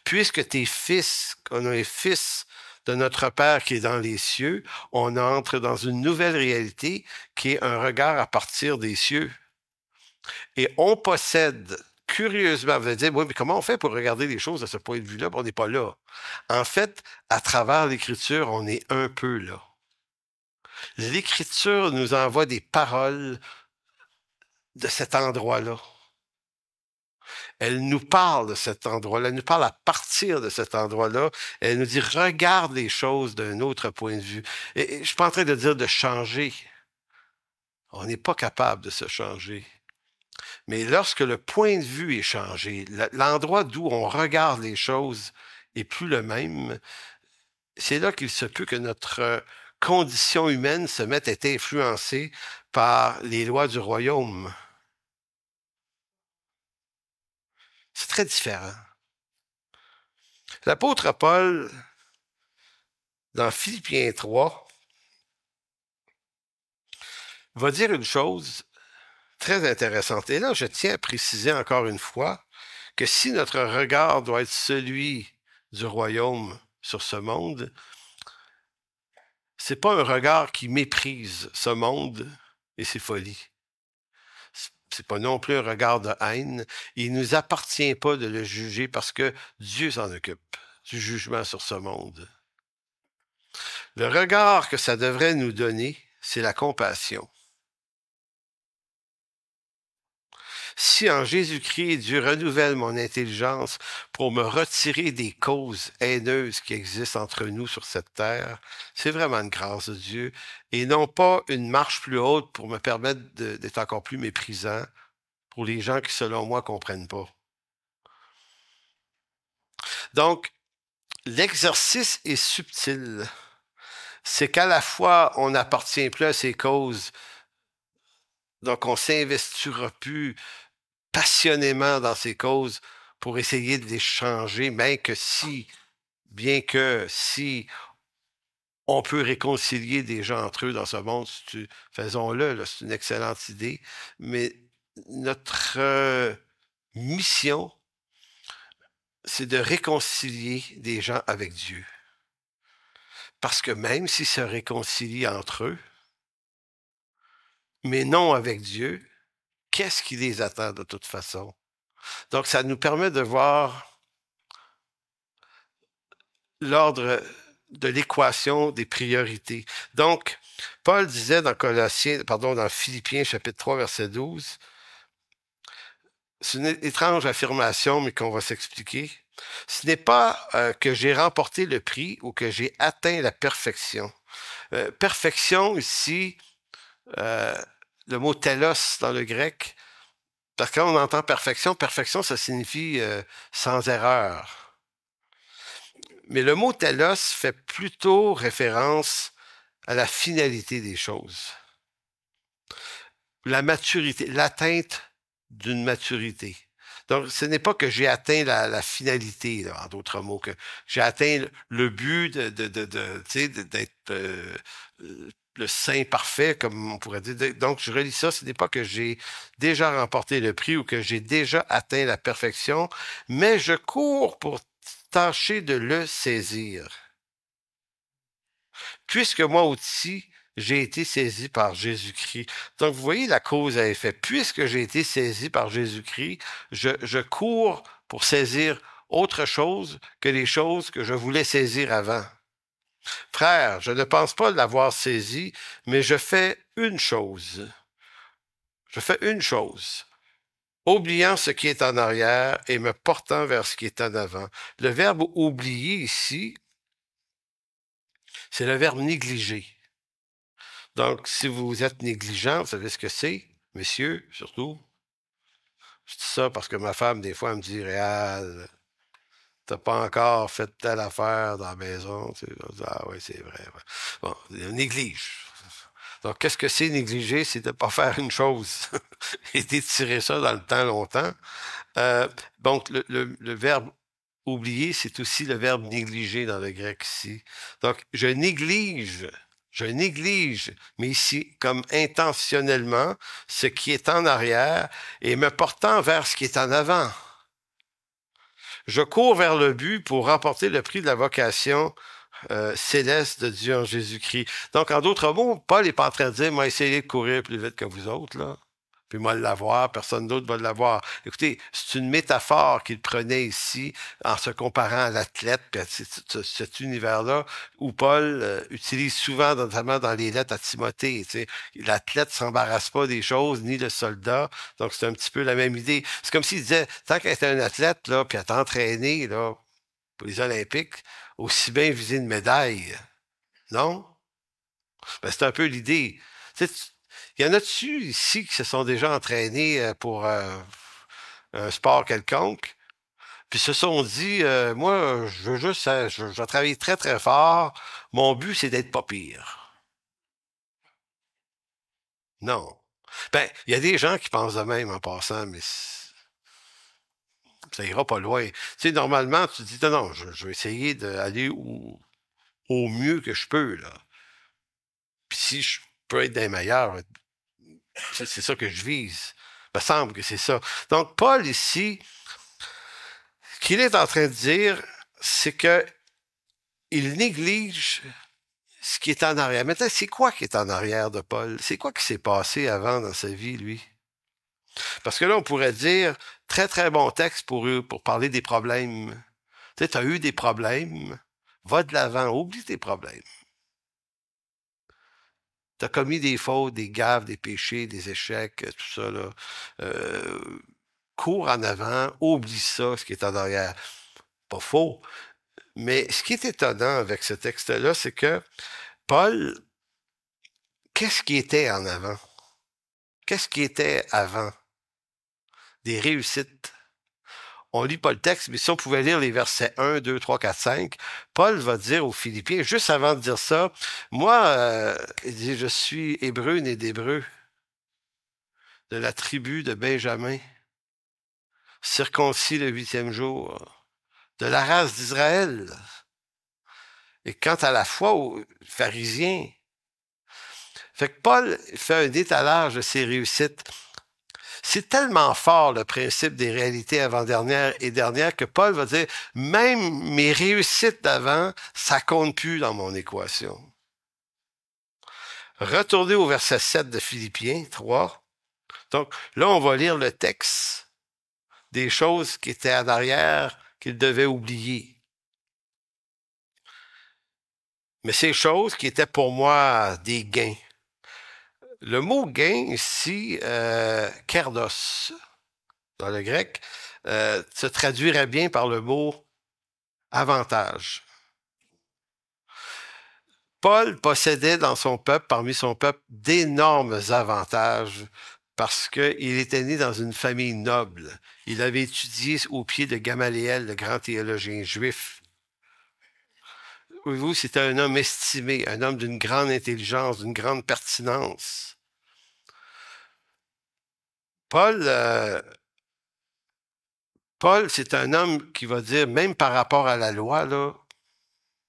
Puisque tes fils, qu'on est fils de notre Père qui est dans les cieux, on entre dans une nouvelle réalité qui est un regard à partir des cieux. Et on possède, curieusement, vous allez dire, oui, mais comment on fait pour regarder les choses de ce point de vue-là? On n'est pas là. En fait, à travers l'Écriture, on est un peu là. L'Écriture nous envoie des paroles de cet endroit-là. Elle nous parle de cet endroit-là, elle nous parle à partir de cet endroit-là. Elle nous dit, regarde les choses d'un autre point de vue. Et je ne suis pas en train de dire de changer. On n'est pas capable de se changer. Mais lorsque le point de vue est changé, l'endroit d'où on regarde les choses est plus le même, c'est là qu'il se peut que notre condition humaine se mette à être influencée par les lois du royaume. C'est très différent. L'apôtre Paul, dans Philippiens 3, va dire une chose très intéressante. Et là, je tiens à préciser encore une fois que si notre regard doit être celui du royaume sur ce monde, c'est pas un regard qui méprise ce monde et ses folies. C'est pas non plus un regard de haine. Il nous appartient pas de le juger parce que Dieu s'en occupe du jugement sur ce monde. Le regard que ça devrait nous donner, c'est la compassion. Si en Jésus-Christ, Dieu renouvelle mon intelligence pour me retirer des causes haineuses qui existent entre nous sur cette terre, c'est vraiment une grâce de Dieu et non pas une marche plus haute pour me permettre d'être encore plus méprisant pour les gens qui, selon moi, ne comprennent pas. Donc, l'exercice est subtil. C'est qu'à la fois, on n'appartient plus à ses causes, donc on s'investira plus passionnément dans ses causes pour essayer de les changer, bien que si on peut réconcilier des gens entre eux dans ce monde, faisons-le, là, c'est une excellente idée, mais notre mission, c'est de réconcilier des gens avec Dieu. Parce que même s'ils se réconcilient entre eux, mais non avec Dieu, qu'est-ce qui les attend de toute façon? Donc, ça nous permet de voir l'ordre de l'équation des priorités. Donc, Paul disait dans Philippiens chapitre 3, verset 12, c'est une étrange affirmation, mais qu'on va s'expliquer. Ce n'est pas que j'ai remporté le prix ou que j'ai atteint la perfection. Perfection, ici, le mot telos dans le grec, parce que quand on entend perfection, perfection, ça signifie sans erreur. Mais le mot telos fait plutôt référence à la finalité des choses. La maturité, l'atteinte d'une maturité. Donc, ce n'est pas que j'ai atteint la finalité, là, en d'autres mots, que j'ai atteint le but d'être le saint parfait, comme on pourrait dire. Donc, je relis ça, ce n'est pas que j'ai déjà remporté le prix ou que j'ai déjà atteint la perfection, mais je cours pour tâcher de le saisir. Puisque moi aussi, j'ai été saisi par Jésus-Christ. Donc, vous voyez la cause à effet. Puisque j'ai été saisi par Jésus-Christ, je cours pour saisir autre chose que les choses que je voulais saisir avant. Frère, je ne pense pas l'avoir saisi, mais je fais une chose. Je fais une chose. Oubliant ce qui est en arrière et me portant vers ce qui est en avant. Le verbe oublier ici, c'est le verbe négliger. Donc, si vous êtes négligent, vous savez ce que c'est, messieurs, surtout. Je dis ça parce que ma femme, des fois, elle me dit, Réal, t'as pas encore fait telle affaire dans la maison. Tu sais, ah oui, c'est vrai. Ouais. Bon, on néglige. Donc, qu'est-ce que c'est négliger? C'est de ne pas faire une chose et d'étirer ça dans le temps longtemps. Donc, le verbe oublier, c'est aussi le verbe négliger dans le grec ici. Donc, je néglige, mais ici, comme intentionnellement, ce qui est en arrière et me portant vers ce qui est en avant. Je cours vers le but pour remporter le prix de la vocation céleste de Dieu en Jésus-Christ. Donc, en d'autres mots, Paul n'est pas en train de dire, moi, essayez de courir plus vite que vous autres, là. Puis moi, l'avoir, personne d'autre va l'avoir. Écoutez, c'est une métaphore qu'il prenait ici en se comparant à l'athlète, puis à cet univers-là où Paul utilise souvent, notamment dans les lettres à Timothée. Tu sais, l'athlète ne s'embarrasse pas des choses, ni le soldat. Donc, c'est un petit peu la même idée. C'est comme s'il disait, tant qu'elle était un athlète, là, puis elle entraîné là, pour les Olympiques, aussi bien viser une médaille. Non? Ben, c'est un peu l'idée. Tu sais, il y en a-tu ici qui se sont déjà entraînés pour un sport quelconque, puis se sont dit, moi, je veux juste, je vais travailler très, très fort. Mon but, c'est d'être pas pire. Non. Ben, il y a des gens qui pensent de même en passant, mais ça ira pas loin. Tu sais, normalement, tu te dis, non, non, je vais essayer d'aller au mieux que je peux, là. Puis si je peux être des meilleurs, c'est ça que je vise. Il me semble que c'est ça. Donc, Paul, ici, ce qu'il est en train de dire, c'est que il néglige ce qui est en arrière. Maintenant, c'est quoi qui est en arrière de Paul? C'est quoi qui s'est passé avant dans sa vie, lui? Parce que là, on pourrait dire, très, très bon texte pour parler des problèmes. Tu sais, tu as eu des problèmes, va de l'avant, oublie tes problèmes. Tu as commis des fautes, des gaffes, des péchés, des échecs, tout ça, là. Cours en avant, oublie ça, ce qui est en arrière. Pas faux. Mais ce qui est étonnant avec ce texte-là, c'est que Paul, qu'est-ce qui était en avant? Qu'est-ce qui était avant? Des réussites. on lit pas le texte, mais si on pouvait lire les versets 1, 2, 3, 4, 5, Paul va dire aux Philippiens, juste avant de dire ça, moi, il dit, je suis hébreu né d'hébreu, de la tribu de Benjamin, circoncis le 8e jour, de la race d'Israël. Et quant à la foi aux pharisiens, fait que Paul fait un étalage de ses réussites. C'est tellement fort le principe des réalités avant-dernières et dernières que Paul va dire, même mes réussites d'avant, ça compte plus dans mon équation. Retournez au verset 7 de Philippiens 3. Donc là, on va lire le texte des choses qui étaient en arrière, qu'il devait oublier. Mais ces choses qui étaient pour moi des gains. Le mot gain ici, kerdos, dans le grec, se traduirait bien par le mot avantage. Paul possédait dans son peuple, parmi son peuple, d'énormes avantages parce qu'il était né dans une famille noble. Il avait étudié au pied de Gamaliel, le grand théologien juif. Voyez-vous, c'était un homme estimé, un homme d'une grande intelligence, d'une grande pertinence. Paul, c'est un homme qui va dire, même par rapport à la loi, là,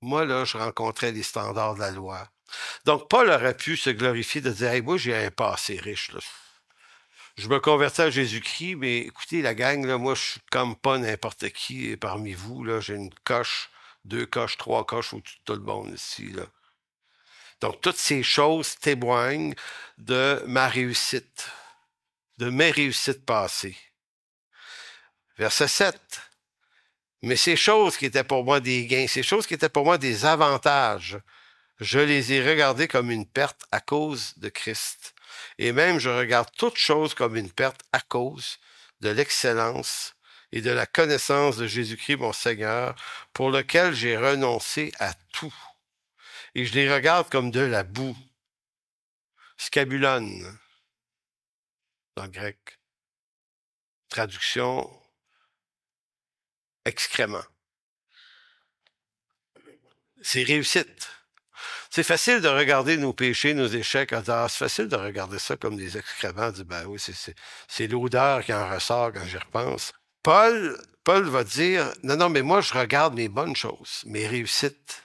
moi, là, je rencontrais les standards de la loi. Donc, Paul aurait pu se glorifier de dire, hey, moi, j'ai un passé riche, là. Je me convertis à Jésus-Christ, mais écoutez, la gang, là, moi, je suis comme pas n'importe qui parmi vous, là. J'ai une coche, 2 coches, 3 coches au-dessus de tout le monde ici, là. Donc, toutes ces choses témoignent de ma réussite, de mes réussites passées. Verset 7. Mais ces choses qui étaient pour moi des gains, ces choses qui étaient pour moi des avantages, je les ai regardées comme une perte à cause de Christ. Et même je regarde toutes choses comme une perte à cause de l'excellence et de la connaissance de Jésus-Christ mon Seigneur, pour lequel j'ai renoncé à tout. Et je les regarde comme de la boue. Scabulon, dans le grec. Traduction, excrément. C'est réussite. C'est facile de regarder nos péchés, nos échecs, en disant, c'est facile de regarder ça comme des excréments, de ben oui, c'est l'odeur qui en ressort quand j'y repense. Paul va dire, non, mais moi, je regarde mes bonnes choses, mes réussites.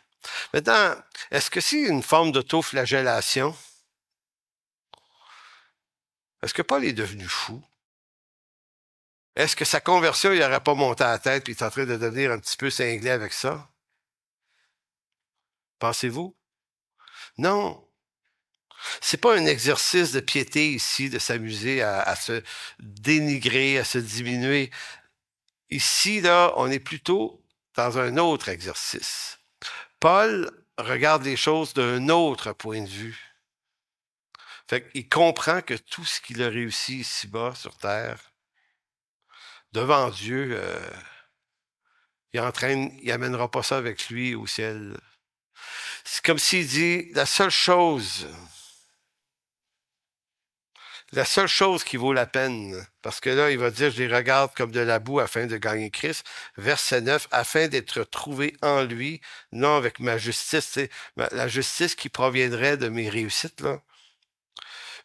Maintenant, est-ce que c'est une forme d'autoflagellation? Est-ce que Paul est devenu fou? Est-ce que sa conversion, il n'aurait pas monté à la tête et il est en train de devenir un petit peu cinglé avec ça? Pensez-vous? Non. C'est pas un exercice de piété ici, de s'amuser à se dénigrer, à se diminuer. Ici, là, on est plutôt dans un autre exercice. Paul regarde les choses d'un autre point de vue. Fait qu'il comprend que tout ce qu'il a réussi ici-bas, sur terre, devant Dieu, il amènera pas ça avec lui au ciel. C'est comme s'il dit, la seule chose qui vaut la peine, parce que là, il va dire, je les regarde comme de la boue afin de gagner Christ. Verset 9, afin d'être trouvé en lui, non avec ma justice, la justice qui proviendrait de mes réussites, là.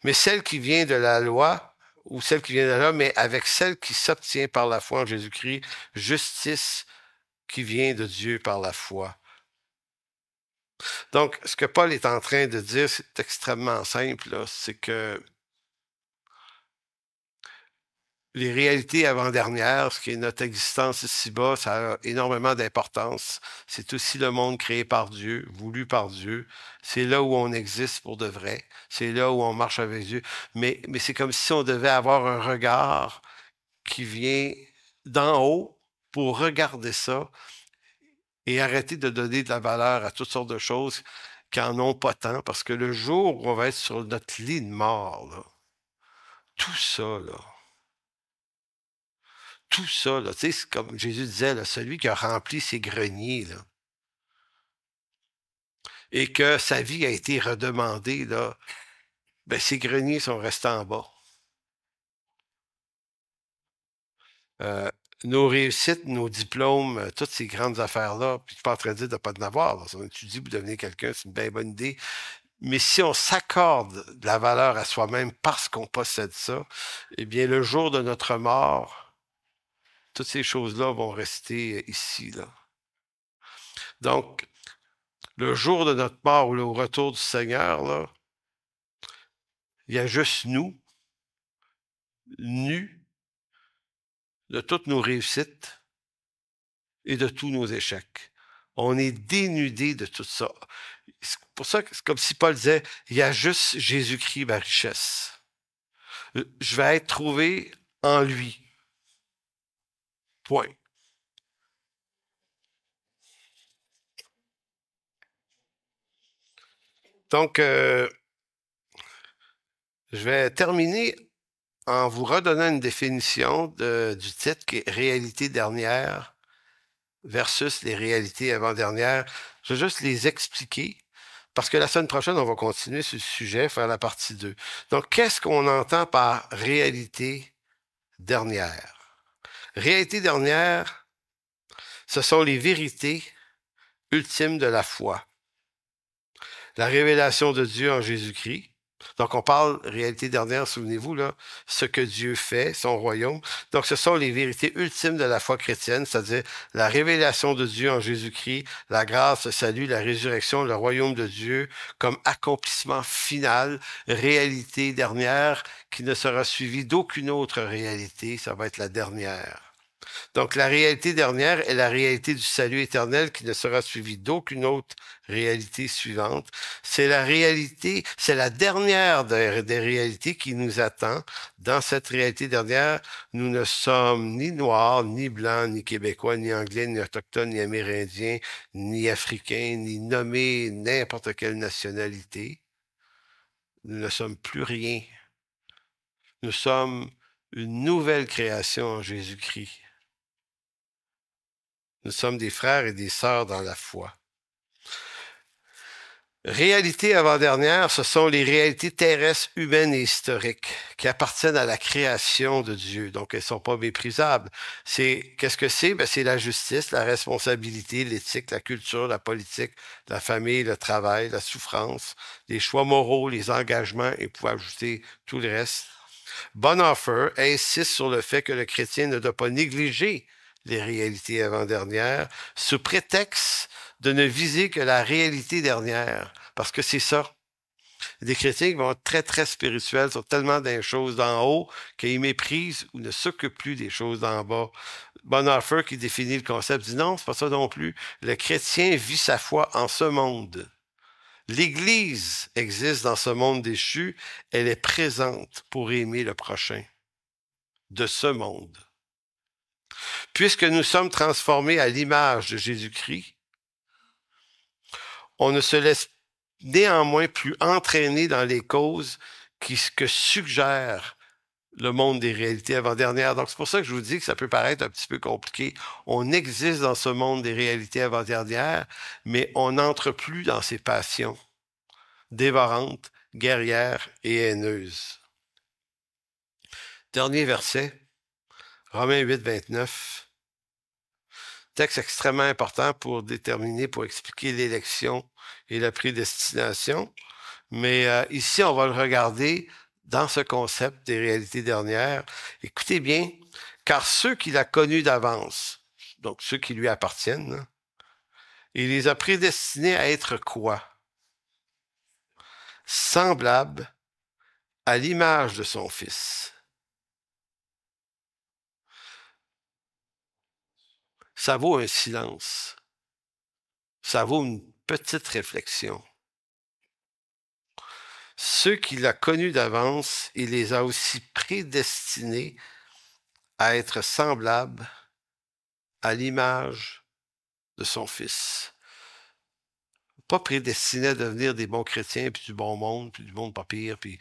Mais celle qui vient de la loi, ou celle qui vient de la loi, mais avec celle qui s'obtient par la foi en Jésus-Christ, justice qui vient de Dieu par la foi. Donc, ce que Paul est en train de dire, c'est extrêmement simple, là, c'est que les réalités avant-dernières, ce qui est notre existence ici-bas, ça a énormément d'importance. C'est aussi le monde créé par Dieu, voulu par Dieu. C'est là où on existe pour de vrai. C'est là où on marche avec Dieu. Mais c'est comme si on devait avoir un regard qui vient d'en haut pour regarder ça et arrêter de donner de la valeur à toutes sortes de choses qui en ont pas tant, parce que le jour où on va être sur notre lit de mort, là, tout ça, là, tout ça, là, tu sais, c'est comme Jésus disait, là, celui qui a rempli ses greniers, là, et que sa vie a été redemandée, là, ben, ses greniers sont restés en bas. nos réussites, nos diplômes, toutes ces grandes affaires-là, puis je suis pas en train de dire de ne pas en avoir. Là. Si on étudie, vous devenez quelqu'un, c'est une bien bonne idée. Mais si on s'accorde de la valeur à soi-même parce qu'on possède ça, eh bien, le jour de notre mort, toutes ces choses-là vont rester ici, là. Donc, le jour de notre mort ou le retour du Seigneur, là, il y a juste nous, nus, de toutes nos réussites et de tous nos échecs. On est dénudé de tout ça. C'est pour ça que c'est comme si Paul disait, il y a juste Jésus-Christ, ma richesse. Je vais être trouvé en lui. Point. Donc, je vais terminer en vous redonnant une définition du titre qui est Réalité dernière versus les réalités avant-dernières. Je vais juste les expliquer parce que la semaine prochaine, on va continuer sur le sujet, faire la partie 2. Donc, qu'est-ce qu'on entend par réalité dernière? Réalité dernière, ce sont les vérités ultimes de la foi. La révélation de Dieu en Jésus-Christ. Donc, on parle réalité dernière, souvenez-vous, là, ce que Dieu fait, son royaume. Donc, ce sont les vérités ultimes de la foi chrétienne, c'est-à-dire la révélation de Dieu en Jésus-Christ, la grâce, le salut, la résurrection, le royaume de Dieu comme accomplissement final, réalité dernière qui ne sera suivie d'aucune autre réalité, ça va être la dernière. Donc, la réalité dernière est la réalité du salut éternel qui ne sera suivie d'aucune autre réalité suivante. C'est la réalité, c'est la dernière des réalités qui nous attend. Dans cette réalité dernière, nous ne sommes ni noirs, ni blancs, ni québécois, ni anglais, ni autochtones, ni amérindiens, ni africains, ni nommés n'importe quelle nationalité. Nous ne sommes plus rien. Nous sommes une nouvelle création en Jésus-Christ. Nous sommes des frères et des sœurs dans la foi. Réalité avant-dernière, ce sont les réalités terrestres, humaines et historiques qui appartiennent à la création de Dieu. Donc, elles ne sont pas méprisables. Qu'est-ce que c'est? Ben, c'est la justice, la responsabilité, l'éthique, la culture, la politique, la famille, le travail, la souffrance, les choix moraux, les engagements, et vous pouvez ajouter tout le reste. Bonhoeffer insiste sur le fait que le chrétien ne doit pas négliger les réalités avant-dernières, sous prétexte de ne viser que la réalité dernière. Parce que c'est ça. Des chrétiens qui vont être très, très spirituels, sont tellement dans les choses d'en haut qu'ils méprisent ou ne s'occupent plus des choses d'en bas. Bonhoeffer, qui définit le concept, dit non, c'est pas ça non plus. Le chrétien vit sa foi en ce monde. L'Église existe dans ce monde déchu. Elle est présente pour aimer le prochain de ce monde. Puisque nous sommes transformés à l'image de Jésus-Christ, on ne se laisse néanmoins plus entraîner dans les causes que suggère le monde des réalités avant-dernières. Donc, c'est pour ça que je vous dis que ça peut paraître un petit peu compliqué. On existe dans ce monde des réalités avant-dernières, mais on n'entre plus dans ces passions dévorantes, guerrières et haineuses. Dernier verset, Romains 8, 29. Texte extrêmement important pour déterminer, pour expliquer l'élection et la prédestination. Mais ici, on va le regarder dans ce concept des réalités dernières. Écoutez bien, car ceux qu'il a connus d'avance, donc ceux qui lui appartiennent, il les a prédestinés à être quoi? Semblables à l'image de son Fils. Ça vaut un silence. Ça vaut une petite réflexion. Ceux qu'il a connus d'avance, il les a aussi prédestinés à être semblables à l'image de son Fils. Pas prédestinés à devenir des bons chrétiens, puis du bon monde, puis du monde pas pire, puis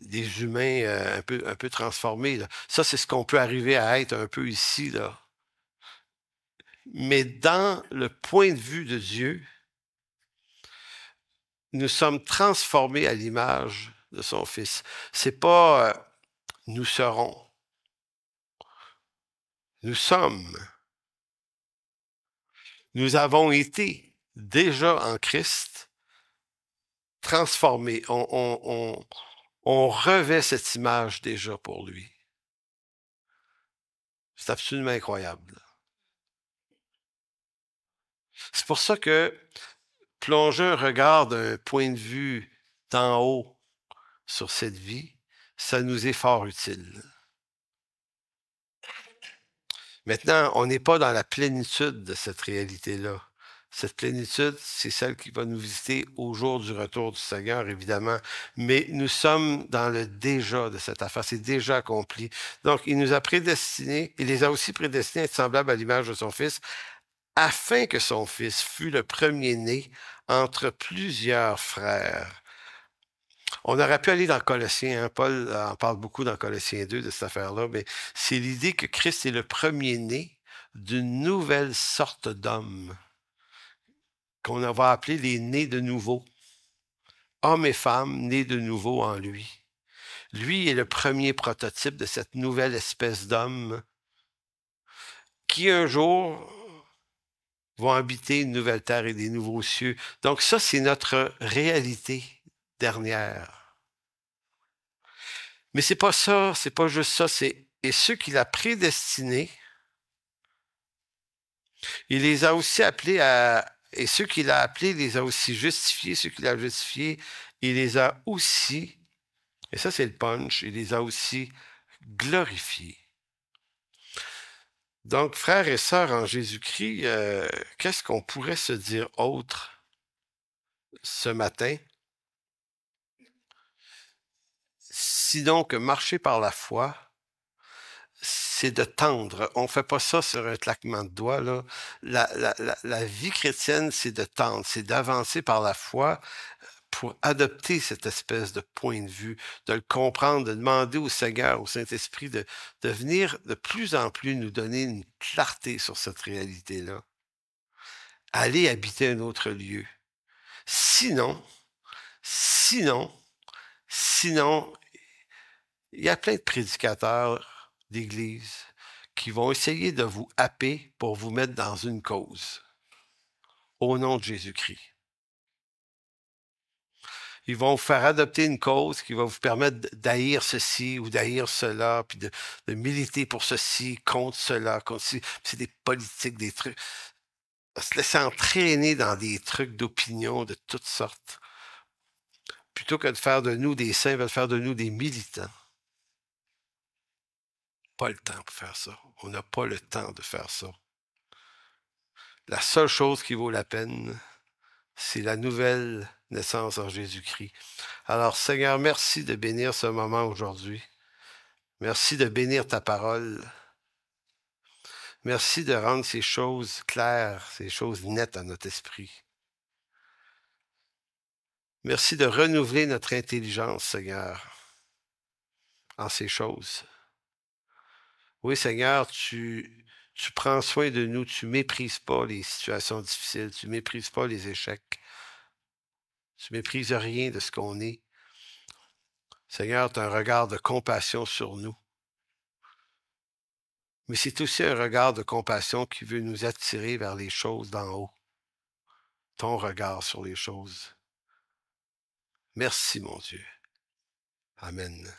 des humains un peu transformés. Là. Ça, c'est ce qu'on peut arriver à être un peu ici, là. Mais dans le point de vue de Dieu, nous sommes transformés à l'image de son Fils. C'est pas nous serons. Nous sommes, nous avons été déjà en Christ transformés. On revêt cette image déjà pour lui. C'est absolument incroyable. C'est pour ça que plonger un regard d'un point de vue d'en haut sur cette vie, ça nous est fort utile. Maintenant, on n'est pas dans la plénitude de cette réalité-là. Cette plénitude, c'est celle qui va nous visiter au jour du retour du Seigneur, évidemment. Mais nous sommes dans le déjà de cette affaire. C'est déjà accompli. Donc, il nous a prédestinés, il les a aussi prédestinés à être semblables à l'image de son Fils, afin que son Fils fût le premier-né entre plusieurs frères. On aurait pu aller dans Colossiens, hein? Paul en parle beaucoup dans Colossiens 2 de cette affaire-là, mais c'est l'idée que Christ est le premier-né d'une nouvelle sorte d'homme qu'on va appeler les nés de nouveau. Hommes et femmes nés de nouveau en lui. Lui est le premier prototype de cette nouvelle espèce d'homme qui un jour vont habiter une nouvelle terre et des nouveaux cieux. Donc ça, c'est notre réalité dernière. Mais c'est pas ça, c'est pas juste ça, c'est et ceux qu'il a prédestinés, il les a aussi appelés à et ceux qu'il a appelés, il les a aussi justifiés, ceux qu'il a justifiés, il les a aussi, et ça c'est le punch, il les a aussi glorifiés. Donc, frères et sœurs en Jésus-Christ, qu'est-ce qu'on pourrait se dire autre ce matin? Sinon que marcher par la foi, c'est de tendre. On ne fait pas ça sur un claquement de doigts, là. La vie chrétienne, c'est de tendre, c'est d'avancer par la foi pour adopter cette espèce de point de vue, de le comprendre, de demander au Seigneur, au Saint-Esprit de venir de plus en plus nous donner une clarté sur cette réalité-là. Aller habiter un autre lieu. Sinon, il y a plein de prédicateurs d'église qui vont essayer de vous happer pour vous mettre dans une cause au nom de Jésus-Christ. Ils vont vous faire adopter une cause qui va vous permettre d'haïr ceci ou d'haïr cela, puis de militer pour ceci, contre cela, contre ceci. C'est des politiques, des trucs. Se laisser entraîner dans des trucs d'opinion de toutes sortes. Plutôt que de faire de nous des saints, ils veulent faire de nous des militants. Pas le temps pour faire ça. On n'a pas le temps de faire ça. La seule chose qui vaut la peine, c'est la nouvelle naissance en Jésus-Christ. Alors, Seigneur, merci de bénir ce moment aujourd'hui. Merci de bénir ta parole. Merci de rendre ces choses claires, ces choses nettes à notre esprit. Merci de renouveler notre intelligence, Seigneur, en ces choses. Oui, Seigneur, tu prends soin de nous, tu méprises pas les situations difficiles, tu méprises pas les échecs. Tu méprises rien de ce qu'on est. Seigneur, tu as un regard de compassion sur nous. Mais c'est aussi un regard de compassion qui veut nous attirer vers les choses d'en haut. Ton regard sur les choses. Merci, mon Dieu. Amen.